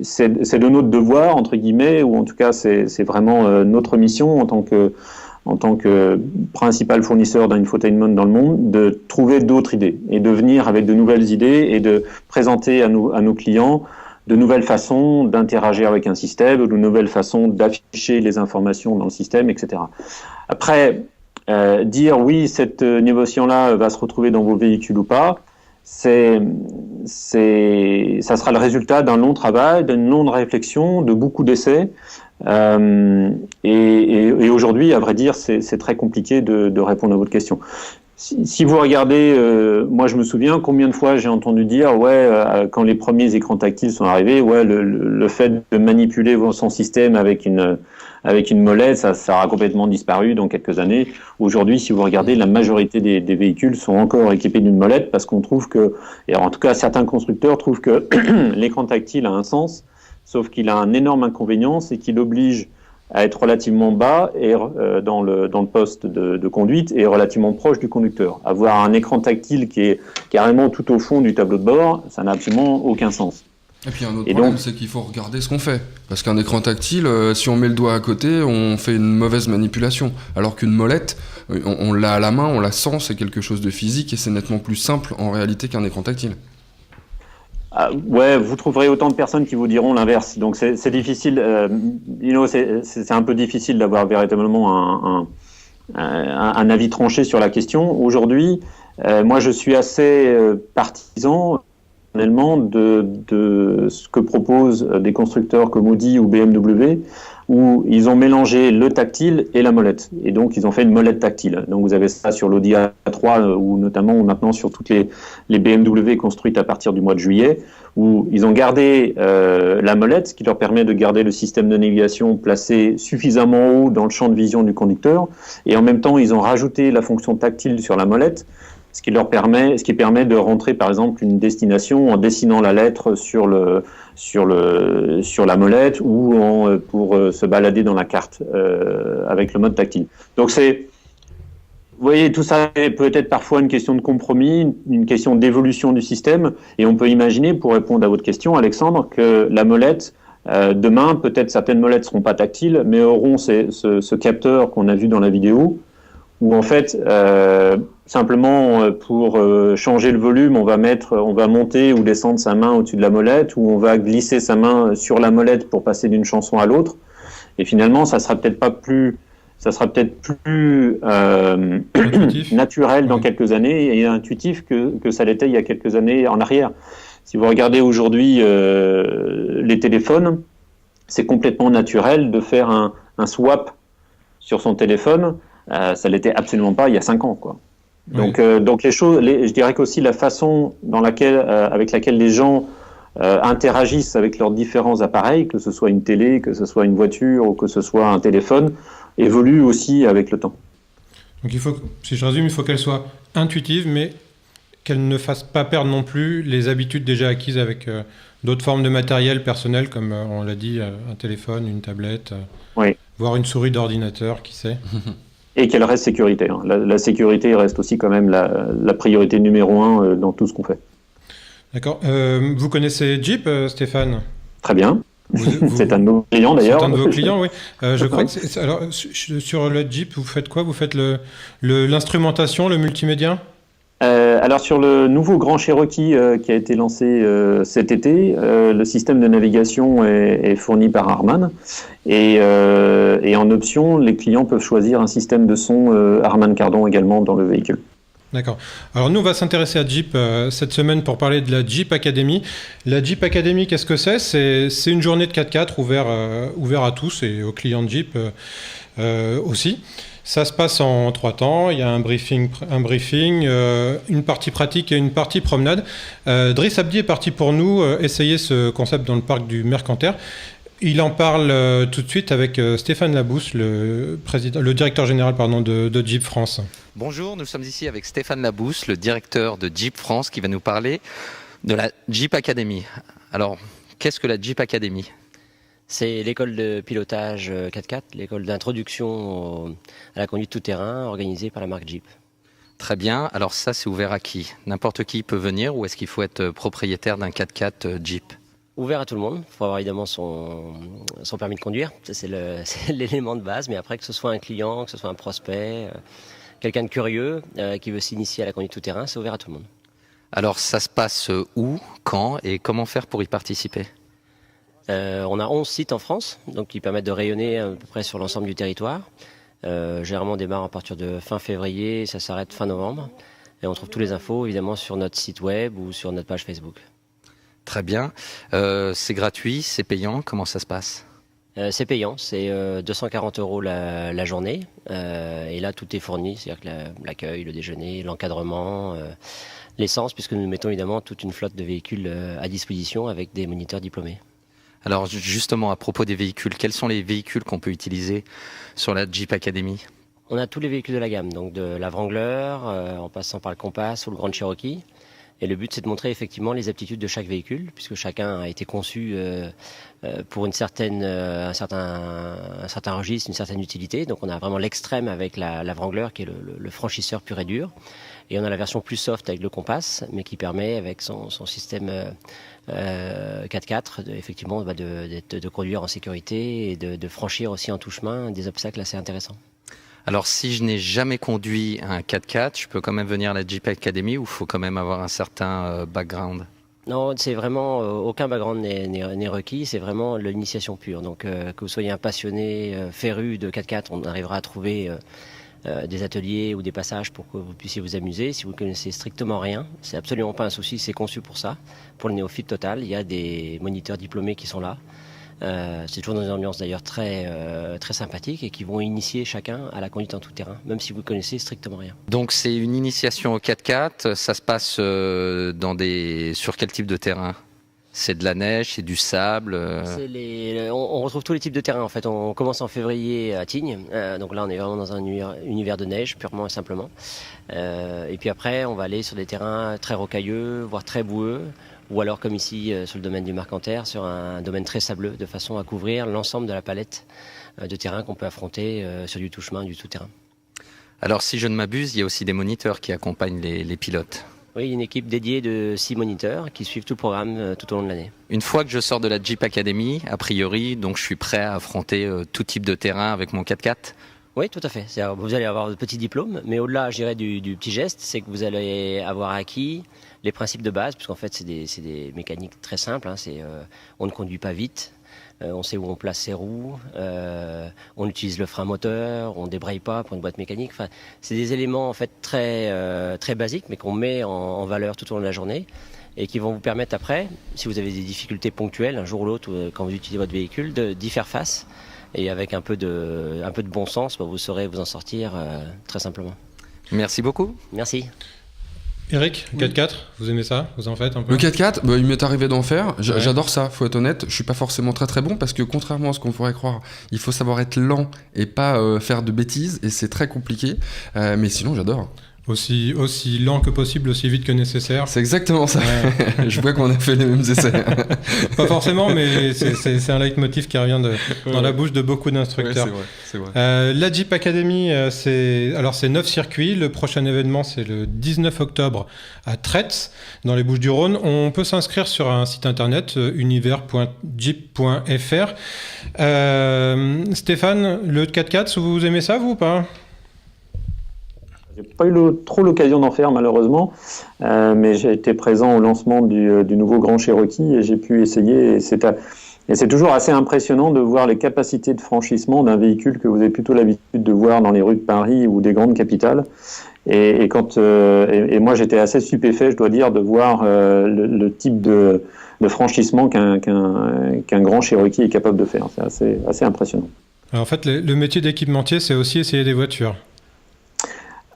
c'est de notre devoir, entre guillemets, ou en tout cas, c'est vraiment notre mission en tant que principal fournisseur d'infotainment dans le monde, de trouver d'autres idées et de venir avec de nouvelles idées et de présenter à nos clients de nouvelles façons d'interagir avec un système, ou de nouvelles façons d'afficher les informations dans le système, etc. Après, dire oui, cette innovation-là va se retrouver dans vos véhicules ou pas, ça sera le résultat d'un long travail, d'une longue réflexion, de beaucoup d'essais. Et aujourd'hui, à vrai dire, c'est très compliqué de répondre à votre question. Si vous regardez, moi je me souviens combien de fois j'ai entendu dire quand les premiers écrans tactiles sont arrivés, le fait de manipuler son système avec une molette, ça aura complètement disparu dans quelques années. Aujourd'hui, si vous regardez, la majorité des véhicules sont encore équipés d'une molette parce qu'on trouve et en tout cas certains constructeurs trouvent que l'écran tactile a un sens, sauf qu'il a un énorme inconvénient, c'est qu'il oblige à être relativement bas et dans le poste de conduite et relativement proche du conducteur. Avoir un écran tactile qui est carrément tout au fond du tableau de bord, ça n'a absolument aucun sens. Et puis un autre problème, c'est qu'il faut regarder ce qu'on fait. Parce qu'un écran tactile, si on met le doigt à côté, on fait une mauvaise manipulation. Alors qu'une molette, on l'a à la main, on la sent, c'est quelque chose de physique et c'est nettement plus simple en réalité qu'un écran tactile. Ouais, vous trouverez autant de personnes qui vous diront l'inverse. Donc c'est difficile. C'est un peu difficile d'avoir véritablement un avis tranché sur la question. Aujourd'hui, moi je suis assez partisan personnellement de ce que proposent des constructeurs comme Audi ou BMW, où ils ont mélangé le tactile et la molette. Et donc, ils ont fait une molette tactile. Donc, vous avez ça sur l'Audi A3, ou notamment maintenant sur toutes les BMW construites à partir du mois de juillet, où ils ont gardé la molette, ce qui leur permet de garder le système de navigation placé suffisamment haut dans le champ de vision du conducteur. Et en même temps, ils ont rajouté la fonction tactile sur la molette, ce qui permet de rentrer par exemple une destination en dessinant la lettre sur la molette ou pour se balader dans la carte avec le mode tactile. Donc vous voyez, tout ça peut être parfois une question de compromis, une question d'évolution du système, et on peut imaginer, pour répondre à votre question, Alexandre, que la molette demain, peut-être certaines molettes seront pas tactiles, mais auront ce capteur qu'on a vu dans la vidéo, où en fait simplement pour changer le volume, on va monter ou descendre sa main au-dessus de la molette, ou on va glisser sa main sur la molette pour passer d'une chanson à l'autre. Et finalement, ça sera peut-être plus naturel dans quelques années et intuitif que ça l'était il y a quelques années en arrière. Si vous regardez aujourd'hui les téléphones, c'est complètement naturel de faire un swap sur son téléphone. Ça l'était absolument pas il y a 5 ans, quoi. Donc, Oui. donc les choses, je dirais qu'aussi la façon avec laquelle les gens interagissent avec leurs différents appareils, que ce soit une télé, que ce soit une voiture ou que ce soit un téléphone, évolue aussi avec le temps. Donc si je résume, il faut qu'elle soit intuitive, mais qu'elle ne fasse pas perdre non plus les habitudes déjà acquises avec d'autres formes de matériel personnel, comme on l'a dit, un téléphone, une tablette, Oui. voire une souris d'ordinateur, qui sait. Et qu'elle reste sécurité. Hein. La sécurité reste aussi quand même la priorité numéro 1 dans tout ce qu'on fait. D'accord. Vous connaissez Jeep, Stéphane? Très bien. C'est un de nos clients d'ailleurs. C'est un de vos clients, oui. Je crois que alors, sur le Jeep, vous faites quoi? Vous faites l'instrumentation, le multimédia? Alors sur le nouveau Grand Cherokee qui a été lancé cet été, le système de navigation est fourni par Harman et en option, les clients peuvent choisir un système de son Harman Kardon également dans le véhicule. D'accord. Alors nous, on va s'intéresser à Jeep cette semaine pour parler de la Jeep Academy. La Jeep Academy, qu'est-ce que c'est? C'est une journée de 4x4 ouvert à tous et aux clients de Jeep aussi. Ça se passe en 3 temps. Il y a un briefing, une partie pratique et une partie promenade. Driss Abdi est parti pour nous essayer ce concept dans le parc du Mercantaire. Il en parle tout de suite avec Stéphane Labousse, le directeur général de Jeep France. Bonjour, nous sommes ici avec Stéphane Labousse, le directeur de Jeep France, qui va nous parler de la Jeep Academy. Alors, qu'est-ce que la Jeep Academy ? C'est l'école de pilotage 4x4, l'école d'introduction à la conduite tout-terrain organisée par la marque Jeep. Très bien, alors ça c'est ouvert à qui? N'importe qui peut venir ou est-ce qu'il faut être propriétaire d'un 4x4 Jeep? Ouvert à tout le monde, il faut avoir évidemment son permis de conduire, ça c'est l'élément de base, mais après que ce soit un client, que ce soit un prospect, quelqu'un de curieux qui veut s'initier à la conduite tout-terrain, c'est ouvert à tout le monde. Alors ça se passe où, quand et comment faire pour y participer? On a 11 sites en France, donc qui permettent de rayonner à peu près sur l'ensemble du territoire. Généralement on démarre à partir de fin février, ça s'arrête fin novembre. Et on trouve toutes les infos évidemment sur notre site web ou sur notre page Facebook. Très bien. C'est gratuit, c'est payant, comment ça se passe? C'est payant, c'est 240 € la journée. Et là tout est fourni, c'est-à-dire que l'accueil, le déjeuner, l'encadrement, l'essence, puisque nous mettons évidemment toute une flotte de véhicules à disposition avec des moniteurs diplômés. Alors justement, à propos des véhicules, quels sont les véhicules qu'on peut utiliser sur la Jeep Academy? On a tous les véhicules de la gamme, donc de la Wrangler, en passant par le Compass ou le Grand Cherokee. Et le but, c'est de montrer effectivement les aptitudes de chaque véhicule, puisque chacun a été conçu pour un certain registre, une certaine utilité. Donc on a vraiment l'extrême avec la Wrangler, qui est le franchisseur pur et dur. Et on a la version plus soft avec le Compass, mais qui permet, avec son système 4x4, effectivement, de conduire en sécurité et de franchir aussi en touche-main des obstacles assez intéressants. Alors si je n'ai jamais conduit un 4x4, je peux quand même venir à la Jeep Academy ou il faut quand même avoir un certain background? Non, c'est vraiment aucun background n'est requis, c'est vraiment l'initiation pure. Donc que vous soyez un passionné féru de 4x4, on arrivera à trouver des ateliers ou des passages pour que vous puissiez vous amuser. Si vous ne connaissez strictement rien, c'est absolument pas un souci, c'est conçu pour ça. Pour le néophyte total, il y a des moniteurs diplômés qui sont là. C'est toujours dans une ambiance d'ailleurs très sympathique et qui vont initier chacun à la conduite en tout terrain, même si vous connaissez strictement rien. Donc c'est une initiation au 4x4, ça se passe sur quel type de terrain ? C'est de la neige, c'est du sable On retrouve tous les types de terrains en fait. On commence en février à Tignes, donc là on est vraiment dans un univers de neige purement et simplement. Et puis après on va aller sur des terrains très rocailleux, voire très boueux, ou alors comme ici sur le domaine du Marcanterre, sur un domaine très sableux, de façon à couvrir l'ensemble de la palette de terrain qu'on peut affronter sur du tout-chemin, du tout-terrain. Alors si je ne m'abuse, il y a aussi des moniteurs qui accompagnent les pilotes. Oui, une équipe dédiée de 6 moniteurs qui suivent tout le programme tout au long de l'année. Une fois que je sors de la Jeep Academy, a priori, donc je suis prêt à affronter tout type de terrain avec mon 4x4 ? Oui, tout à fait. C'est-à-dire, vous allez avoir de petits diplômes, mais au-delà, je dirais, du petit geste, c'est que vous allez avoir acquis les principes de base, puisqu'en fait, c'est des mécaniques très simples. On ne conduit pas vite, on sait où on place ses roues, on utilise le frein moteur, on débraye pas pour une boîte mécanique. Enfin, c'est des éléments en fait très basiques, mais qu'on met en valeur tout au long de la journée et qui vont vous permettre après, si vous avez des difficultés ponctuelles, un jour ou l'autre, quand vous utilisez votre véhicule, d'y faire face. Et avec un peu de bon sens, vous saurez vous en sortir très simplement. Merci beaucoup. Merci. Eric, 4x4, vous aimez ça ? Vous en faites un peu ? Le 4x4, il m'est arrivé d'en faire. J'adore ça, faut être honnête. Je suis pas forcément très bon parce que contrairement à ce qu'on pourrait croire, il faut savoir être lent et pas faire de bêtises et c'est très compliqué. Mais sinon, j'adore. Aussi lent que possible, aussi vite que nécessaire. C'est exactement ça. Ouais. Je vois qu'on a fait les mêmes essais. Pas forcément, mais c'est un leitmotiv qui revient dans la bouche de beaucoup d'instructeurs. Ouais, c'est vrai. La Jeep Academy, c'est 9 circuits. Le prochain événement, c'est le 19 octobre à Tretz, dans les Bouches-du-Rhône. On peut s'inscrire sur un site internet, univers.jeep.fr. Stéphane, le 4x4, vous aimez ça, vous ou pas ? J'ai pas eu trop l'occasion d'en faire malheureusement, mais j'ai été présent au lancement du nouveau Grand Cherokee et j'ai pu essayer. Et c'est toujours assez impressionnant de voir les capacités de franchissement d'un véhicule que vous avez plutôt l'habitude de voir dans les rues de Paris ou des grandes capitales. Et moi j'étais assez stupéfait, je dois dire, de voir le type de franchissement qu'un Grand Cherokee est capable de faire. C'est assez impressionnant. Alors, en fait, le métier d'équipementier, c'est aussi essayer des voitures.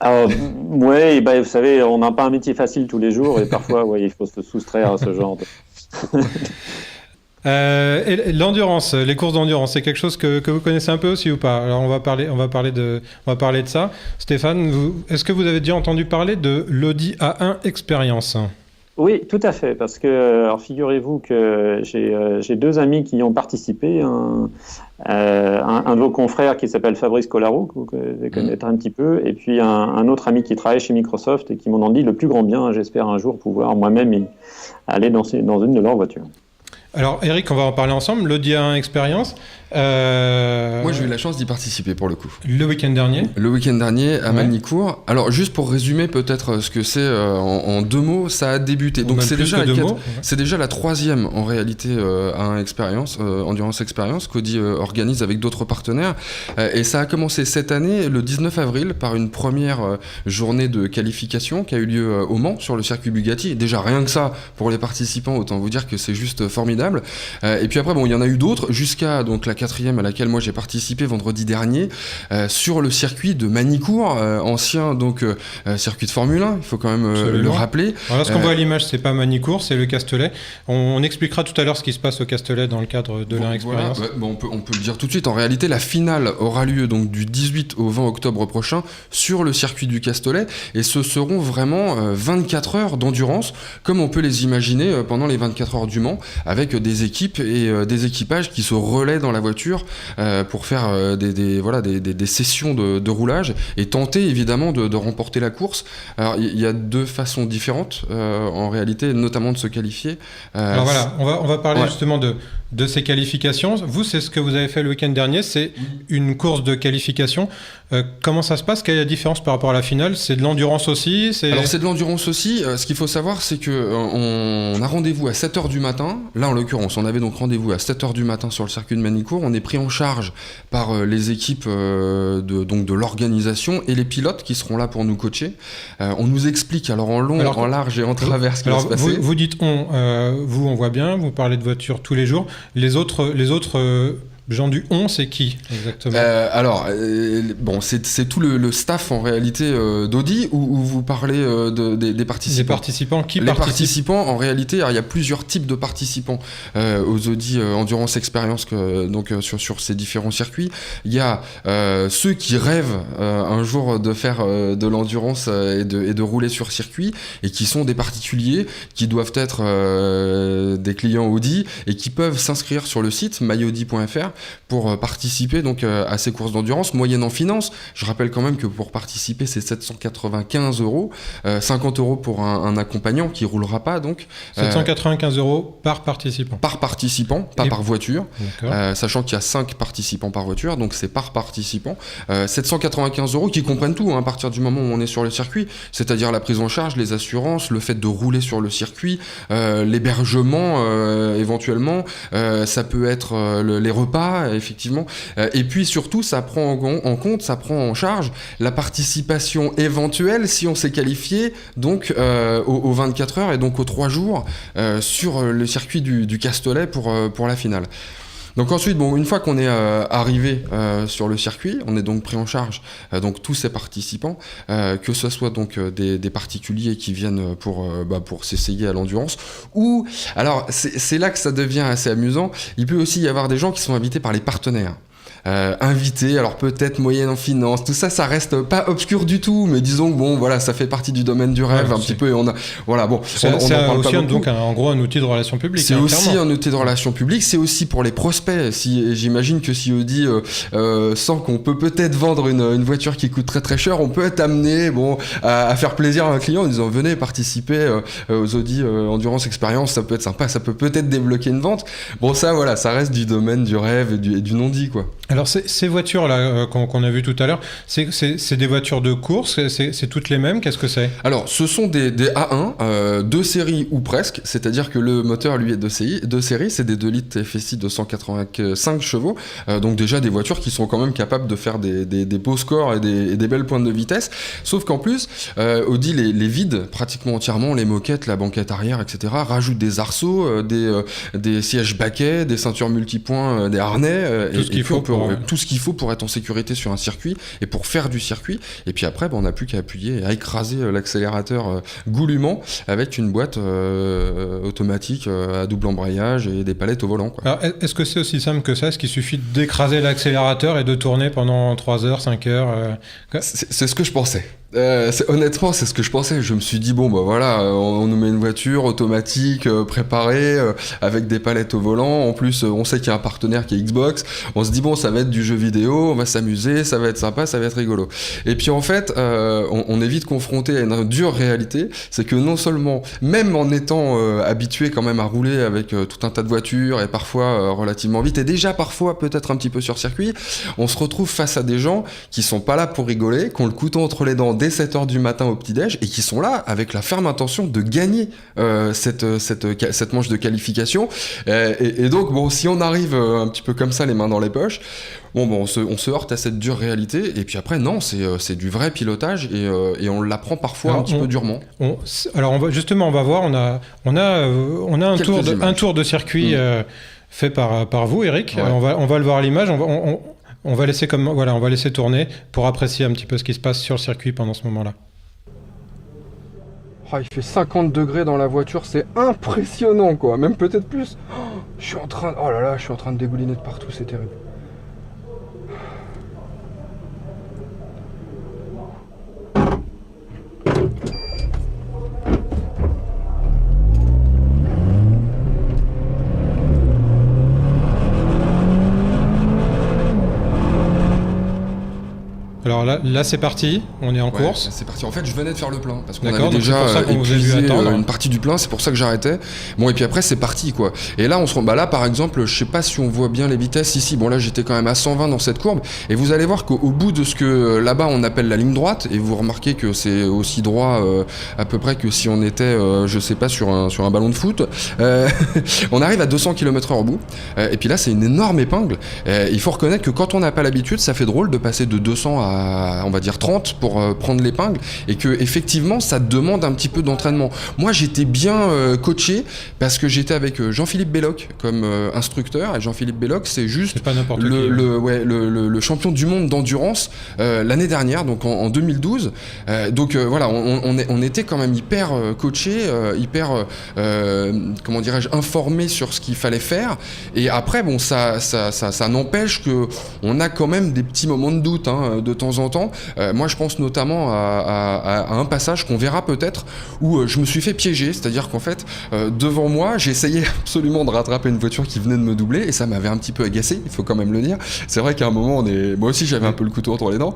Oui, vous savez, on n'a pas un métier facile tous les jours et parfois, il faut se soustraire à ce genre de... Et l'endurance, les courses d'endurance, c'est quelque chose que vous connaissez un peu aussi ou pas ? Alors on va parler de ça. Stéphane, est-ce que vous avez déjà entendu parler de l'Audi A1 Experience ? Oui, tout à fait, parce que alors figurez-vous que j'ai 2 amis qui y ont participé, un de vos confrères qui s'appelle Fabrice Collaro, que vous devez connaître un petit peu, et puis un autre ami qui travaille chez Microsoft et qui m'en ont dit le plus grand bien. J'espère un jour pouvoir moi-même aller dans une de leurs voitures. Alors Eric, on va en parler ensemble, l'Audi A1 Experience. Moi j'ai eu la chance d'y participer pour le coup. Le week-end dernier à Magny-Cours. Alors juste pour résumer peut-être ce que c'est en 2 mots, ça a débuté. Donc c'est déjà la 3e en réalité A1 Experience, Endurance Experience qu'Audi organise avec d'autres partenaires. Et ça a commencé cette année, le 19 avril, par une première journée de qualification qui a eu lieu au Mans sur le circuit Bugatti. Déjà rien que ça, pour les participants, autant vous dire que c'est juste formidable. Et puis après, il y en a eu d'autres jusqu'à donc la 4e à laquelle moi j'ai participé vendredi dernier sur le circuit de Magny-Cours, ancien donc circuit de Formule 1, il faut quand même le rappeler. Alors là, ce qu'on voit à l'image, c'est pas Magny-Cours, c'est le Castellet. On expliquera tout à l'heure ce qui se passe au Castellet dans le cadre de l'A1 Experience. Voilà. On peut le dire tout de suite. En réalité, la finale aura lieu donc du 18 au 20 octobre prochain sur le circuit du Castellet, et ce seront vraiment 24 heures d'endurance, comme on peut les imaginer pendant les 24 heures du Mans, avec des équipes et des équipages qui se relaient dans la voiture pour faire des sessions de roulage et tenter évidemment de remporter la course. Alors il y a 2 façons différentes en réalité, notamment de se qualifier. Alors voilà, on va parler justement de ces qualifications. Vous, c'est ce que vous avez fait le week-end dernier, c'est une course de qualification. Comment ça se passe? Quelle est la différence par rapport à la finale? C'est de l'endurance aussi? Alors c'est de l'endurance aussi. Ce qu'il faut savoir, c'est qu'on a rendez-vous à 7h du matin. Là, en l'occurrence, on avait donc rendez-vous à 7h du matin sur le circuit de Manicourt. On est pris en charge par les équipes de l'organisation et les pilotes qui seront là pour nous coacher. On nous explique alors en long, en large et en travers ce qui va se passer. Vous dites on voit bien, vous parlez de voiture tous les jours. Les autres gens du c'est qui exactement? Bon, c'est tout le staff en réalité d'Audi où vous parlez des participants. Les participants qui Les participent? participants, en réalité, alors, il y a plusieurs types de participants aux Audi Endurance Experience sur ces différents circuits. Il y a ceux qui rêvent un jour de faire de l'endurance et de rouler sur circuit et qui sont des particuliers qui doivent être des clients Audi et qui peuvent s'inscrire sur le site myaudi.fr pour participer donc à ces courses d'endurance moyennant finance. Je rappelle quand même que pour participer c'est 795 €, 50 € pour un accompagnant qui roulera pas donc. 795 € par participant. Par participant, pas par voiture. Sachant qu'il y a 5 participants par voiture, donc c'est par participant. 795 € qui comprennent tout à partir du moment où on est sur le circuit, c'est-à-dire la prise en charge, les assurances, le fait de rouler sur le circuit, l'hébergement éventuellement, ça peut être les repas effectivement, et puis surtout ça prend en compte, ça prend en charge la participation éventuelle si on s'est qualifié donc aux 24 heures et donc aux 3 jours sur le circuit du Castellet pour la finale. Donc ensuite, une fois qu'on est arrivé sur le circuit, on est donc pris en charge donc tous ces participants, que ce soit donc des particuliers qui viennent pour s'essayer à l'endurance, ou alors c'est là que ça devient assez amusant. Il peut aussi y avoir des gens qui sont invités par les partenaires. Invités, alors peut-être moyenne en finance, tout ça, ça reste pas obscur du tout, mais disons que ça fait partie du domaine du rêve un petit peu, et on en parle c'est aussi pas beaucoup. Donc en gros un outil de relations publiques. C'est aussi un outil de relations publiques, c'est aussi pour les prospects. J'imagine que si Audi sent qu'on peut peut-être vendre une voiture qui coûte très très cher, on peut être amené à faire plaisir à un client en disant venez participer aux Audi Endurance Experience, ça peut être sympa, ça peut peut-être débloquer une vente. Ça reste du domaine du rêve et du non-dit quoi. Alors ces voitures-là qu'on a vues tout à l'heure, c'est des voitures de course, c'est toutes les mêmes, qu'est-ce que c'est? Alors ce sont des A1, de série ou presque, c'est-à-dire que le moteur lui est de série, c'est des 2 litres TFSI de 185 chevaux, donc déjà des voitures qui sont quand même capables de faire des beaux scores et des belles pointes de vitesse, sauf qu'en plus Audi les vide pratiquement entièrement, les moquettes, la banquette arrière, etc., rajoute des arceaux, des sièges baquets, des ceintures multipoints, des harnais, tout ce qu'il faut pour être en sécurité sur un circuit et pour faire du circuit. Et puis après, on n'a plus qu'à appuyer et à écraser l'accélérateur goulûment avec une boîte automatique à double embrayage et des palettes au volant, quoi. Alors, est-ce que c'est aussi simple que ça? Est-ce qu'il suffit d'écraser l'accélérateur et de tourner pendant 3 heures, 5 heures C'est ce que je pensais. Honnêtement, c'est ce que je pensais. Je me suis dit, on nous met une voiture automatique, préparée, avec des palettes au volant. En plus, on sait qu'il y a un partenaire qui est Xbox. On se dit, ça va être du jeu vidéo, on va s'amuser, ça va être sympa, ça va être rigolo. Et puis en fait, on est vite confronté à une dure réalité. C'est que non seulement, même en étant habitué quand même à rouler avec tout un tas de voitures et parfois relativement vite, et déjà parfois peut-être un petit peu sur circuit, on se retrouve face à des gens qui sont pas là pour rigoler, qui ont le couteau entre les dents dès 7h du matin au petit-déj et qui sont là avec la ferme intention de gagner cette manche de qualification. Et donc, si on arrive un petit peu comme ça, les mains dans les poches, on se heurte à cette dure réalité. Et puis après, non, c'est du vrai pilotage et on l'apprend parfois un petit peu durement. Alors, on va voir, on a un tour de circuit fait par vous, Eric. Ouais. On va le voir à l'image. On va laisser tourner pour apprécier un petit peu ce qui se passe sur le circuit pendant ce moment-là. Oh, il fait 50 degrés dans la voiture, c'est impressionnant quoi, même peut-être plus. Je suis en train de dégouliner de partout, c'est terrible. Alors là c'est parti, on est en Ouais, course. c'est parti. En fait, je venais de faire le plein parce qu'on D'accord, avait donc c'est déjà pour ça qu'on vous a vu épuisé attendre. une partie du plein. C'est pour ça que j'arrêtais. Bon, et puis après, c'est parti, quoi. Et là, on se rend. Bah là, par exemple, je sais pas si on voit bien les vitesses ici. Bon, là, j'étais quand même à 120 dans cette courbe. Et vous allez voir qu'au bout de ce que là-bas on appelle la ligne droite, et vous remarquez que c'est aussi droit à peu près que si on était, je sais pas, sur un ballon de foot. On arrive à 200 km/h au bout. Et puis là, c'est une énorme épingle. Il faut reconnaître que quand on n'a pas l'habitude, ça fait drôle de passer de 200 à, on va dire, 30 pour prendre l'épingle, et que effectivement ça demande un petit peu d'entraînement. Moi j'étais bien coaché parce que j'étais avec Jean-Philippe Belloc comme instructeur, et Jean-Philippe Belloc c'est juste C'est pas n'importe qui. le champion du monde d'endurance l'année dernière, donc en 2012. Donc voilà, on était quand même hyper coaché, hyper comment dirais-je, informé sur ce qu'il fallait faire. Et après bon, ça n'empêche que on a quand même des petits moments de doute de temps en temps. Moi je pense notamment à un passage qu'on verra peut-être où je me suis fait piéger, c'est-à-dire qu'en fait devant moi j'essayais absolument de rattraper une voiture qui venait de me doubler, et ça m'avait un petit peu agacé, il faut quand même le dire. C'est vrai qu'à un moment moi aussi j'avais un peu le couteau entre les dents,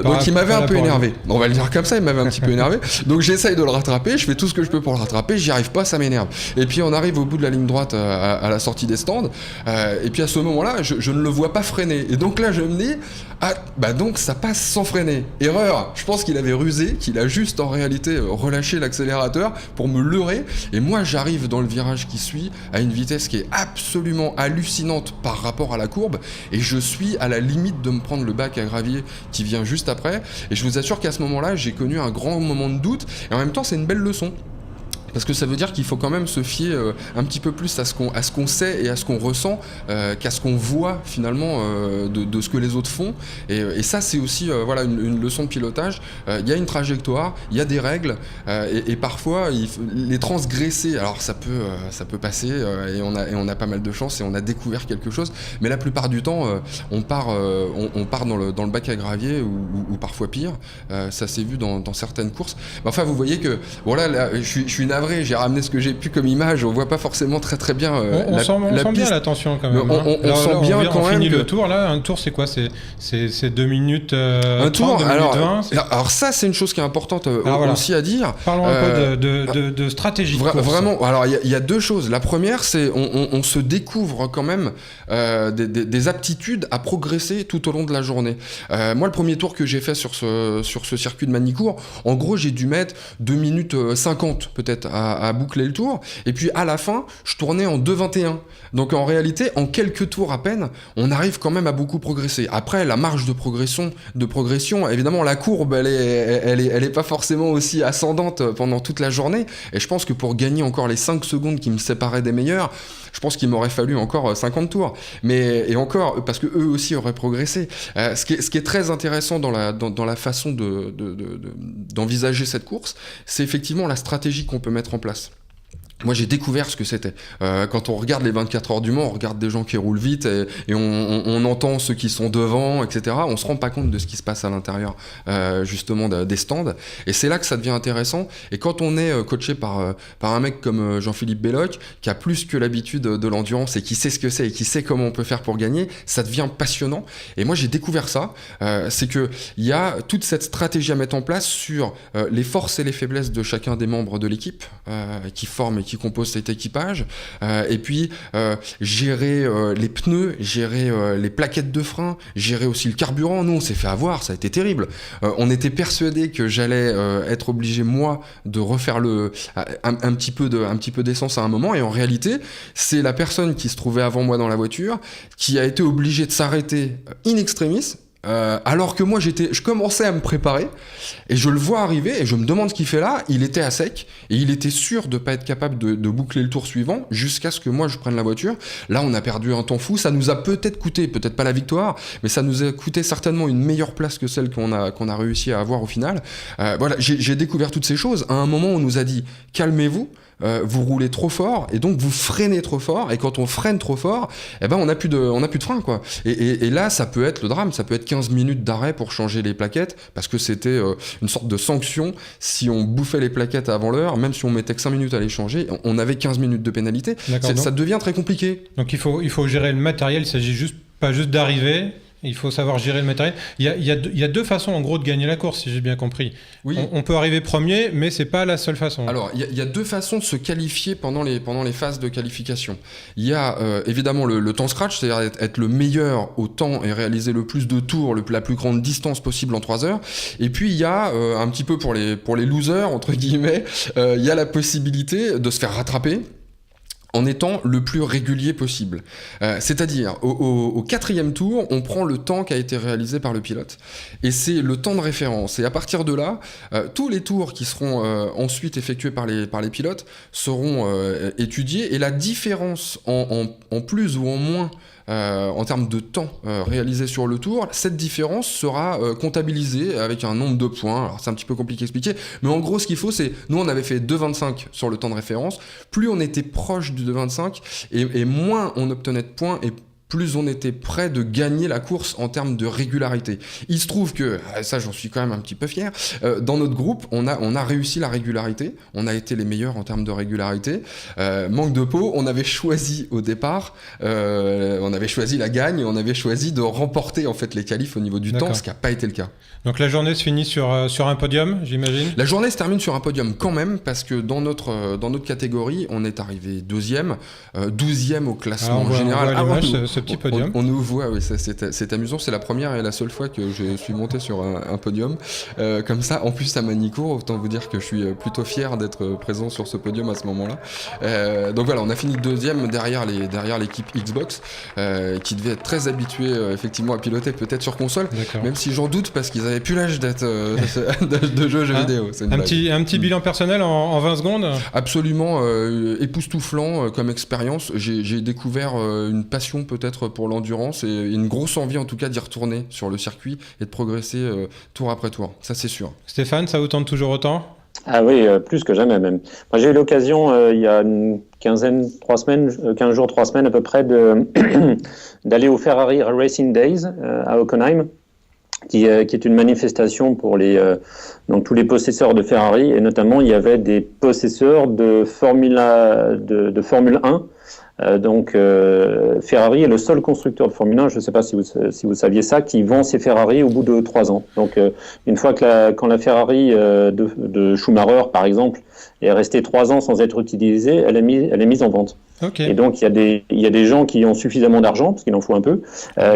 donc il m'avait un peu énervé, on va le dire comme ça, il m'avait un petit peu énervé, donc j'essaye de le rattraper, je fais tout ce que je peux pour le rattraper, j'y arrive pas, ça m'énerve, et puis on arrive au bout de la ligne droite à la sortie des stands, et puis à ce moment-là je ne le vois pas freiner, et donc là je me dis ah bah donc ça passe sans freiner. Erreur, je pense qu'il avait rusé, qu'il a juste en réalité relâché l'accélérateur pour me leurrer, et moi j'arrive dans le virage qui suit à une vitesse qui est absolument hallucinante par rapport à la courbe, et je suis à la limite de me prendre le bac à gravier qui vient juste après, et je vous assure qu'à ce moment-là j'ai connu un grand moment de doute, et en même temps c'est une belle leçon. Parce que ça veut dire qu'il faut quand même se fier un petit peu plus à ce qu'on sait et à ce qu'on ressent qu'à ce qu'on voit finalement de ce que les autres font. Et ça, c'est aussi voilà, une leçon de pilotage. Il y a une trajectoire, il y a des règles, et parfois, les transgresser, alors ça peut passer, et on a pas mal de chance, et on a découvert quelque chose. Mais la plupart du temps, on part dans le bac à gravier, ou parfois pire. Ça s'est vu dans certaines courses. Mais enfin, vous voyez que, voilà, là, je suis navré, j'ai ramené ce que j'ai pu comme image, on voit pas forcément très bien on sent bien la tension quand même. On sent bien quand même. On finit le tour là, un tour c'est quoi, c'est 2 minutes un 30, tour, 2 alors, minutes 20. Alors ça c'est une chose qui est importante aussi à dire. Parlons un peu de stratégie de course. Vraiment, alors il y a deux choses. La première, c'est on se découvre quand même des aptitudes à progresser tout au long de la journée. Moi le premier tour que j'ai fait sur ce circuit de Manicourt, en gros j'ai dû mettre 2 minutes 50 peut-être à boucler le tour, et puis à la fin je tournais en 2,21, donc en réalité en quelques tours à peine on arrive quand même à beaucoup progresser. Après la marge de progression évidemment la courbe elle est pas forcément aussi ascendante pendant toute la journée, et je pense que pour gagner encore les 5 secondes qui me séparaient des meilleurs, je pense qu'il m'aurait fallu encore 50 tours, et encore parce que eux aussi auraient progressé. Ce qui est très intéressant dans la façon d'envisager cette course, c'est effectivement la stratégie qu'on peut mettre en place. Moi j'ai découvert ce que c'était. Quand on regarde les 24 heures du Mans, on regarde des gens qui roulent vite, et on entend ceux qui sont devant, etc. On se rend pas compte de ce qui se passe à l'intérieur justement des stands, et c'est là que ça devient intéressant. Et quand on est coaché par un mec comme Jean-Philippe Belloc, qui a plus que l'habitude de l'endurance, et qui sait ce que c'est, et qui sait comment on peut faire pour gagner, ça devient passionnant. Et moi j'ai découvert ça, c'est que il y a toute cette stratégie à mettre en place sur les forces et les faiblesses de chacun des membres de l'équipe qui forment et qui compose cet équipage, et puis gérer les pneus, gérer les plaquettes de frein, gérer aussi le carburant. Nous on s'est fait avoir, ça a été terrible. On était persuadé que j'allais être obligé moi de refaire un petit peu d'essence à un moment, et en réalité c'est la personne qui se trouvait avant moi dans la voiture qui a été obligée de s'arrêter in extremis, alors que moi je commençais à me préparer, et je le vois arriver et je me demande ce qu'il fait là. Il était à sec et il était sûr de pas être capable de boucler le tour suivant jusqu'à ce que moi je prenne la voiture. Là on a perdu un temps fou, ça nous a peut-être coûté, peut-être pas la victoire, mais ça nous a coûté certainement une meilleure place que celle qu'on a réussi à avoir au final. Voilà, j'ai découvert toutes ces choses. À un moment on nous a dit calmez-vous, vous roulez trop fort, et donc vous freinez trop fort, et quand on freine trop fort, eh ben on n'a plus de frein, quoi. Et là ça peut être le drame, ça peut être 15 minutes d'arrêt pour changer les plaquettes, parce que c'était une sorte de sanction si on bouffait les plaquettes avant l'heure. Même si on mettait que 5 minutes à les changer, on avait 15 minutes de pénalité. Ça devient très compliqué. Donc il faut gérer le matériel, il s'agit pas juste d'arriver Il faut savoir gérer le matériel. Il y a deux façons, en gros, de gagner la course, si j'ai bien compris. Oui. On peut arriver premier, mais c'est pas la seule façon. Alors, il y a deux façons de se qualifier pendant les phases de qualification. Il y a évidemment le temps scratch, c'est-à-dire être le meilleur au temps et réaliser le plus de tours, la plus grande distance possible en 3 heures. Et puis, il y a, un petit peu pour les losers, entre guillemets, il y a la possibilité de se faire rattraper en étant le plus régulier possible. C'est-à-dire, au 4e tour, on prend le temps qui a été réalisé par le pilote. Et c'est le temps de référence. Et à partir de là, tous les tours qui seront ensuite effectués par les pilotes seront étudiés. Et la différence en plus ou en moins en termes de temps réalisé sur le tour, cette différence sera comptabilisée avec un nombre de points. Alors c'est un petit peu compliqué à expliquer, mais en gros ce qu'il faut c'est, nous on avait fait 2,25 sur le temps de référence, plus on était proche du 2,25 et moins on obtenait de points et plus on était près de gagner la course en termes de régularité. Il se trouve que, ça j'en suis quand même un petit peu fier, dans notre groupe, on a réussi la régularité, on a été les meilleurs en termes de régularité. Manque de peau, on avait choisi au départ, on avait choisi la gagne, on avait choisi de remporter en fait les qualifs au niveau du temps, ce qui n'a pas été le cas. Donc la journée se finit sur un podium, j'imagine ? La journée se termine sur un podium quand même, parce que dans notre catégorie, on est arrivé 2e, 12e au classement général. On voit ce petit podium. On nous voit, oui, c'est amusant, c'est la première et la seule fois que je suis monté sur un podium. Comme ça, en plus à Manicourt, autant vous dire que je suis plutôt fier d'être présent sur ce podium à ce moment-là. Donc voilà, on a fini 2e derrière l'équipe Xbox, qui devait être très habituée effectivement à piloter peut-être sur console, même si j'en doute parce qu'ils avaient plus l'âge d'être de jeux vidéo. C'est un petit bilan personnel en 20 secondes ? Absolument époustouflant comme expérience. J'ai découvert une passion peut-être pour l'endurance et une grosse envie en tout cas d'y retourner sur le circuit et de progresser tour après tour, ça c'est sûr. Stéphane, ça vous tente toujours autant ? Ah oui, plus que jamais même. Moi, j'ai eu l'occasion il y a une 15 jours, 3 semaines à peu près d'aller au Ferrari Racing Days à Hockenheim, qui est une manifestation pour donc tous les possesseurs de Ferrari, et notamment il y avait des possesseurs de Formule 1. Donc Ferrari est le seul constructeur de Formule 1, je ne sais pas si vous saviez ça, qui vend ses Ferrari au bout de 3 ans. Donc une fois que quand la Ferrari de Schumacher par exemple est restée 3 ans sans être utilisée, elle est mise en vente. Okay. Et donc il y a des gens qui ont suffisamment d'argent, parce qu'il en faut un peu,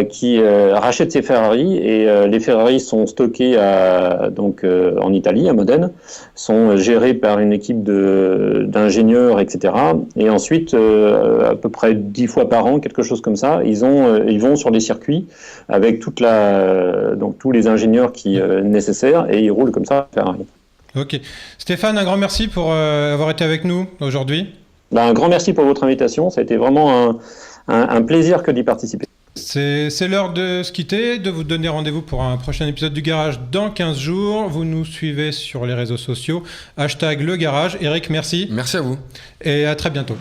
qui rachètent ces Ferrari, et les Ferrari sont stockés en Italie, à Modène, sont gérés par une équipe d'ingénieurs, etc. Et ensuite, à peu près 10 fois par an, quelque chose comme ça, ils vont sur les circuits avec donc tous les ingénieurs nécessaires, et ils roulent comme ça à Ferrari. Ok. Stéphane, un grand merci pour avoir été avec nous aujourd'hui. Un grand merci pour votre invitation, ça a été vraiment un plaisir que d'y participer. C'est l'heure de se quitter, de vous donner rendez-vous pour un prochain épisode du Garage dans 15 jours. Vous nous suivez sur les réseaux sociaux, #legarage. Eric, merci. Merci à vous. Et à très bientôt.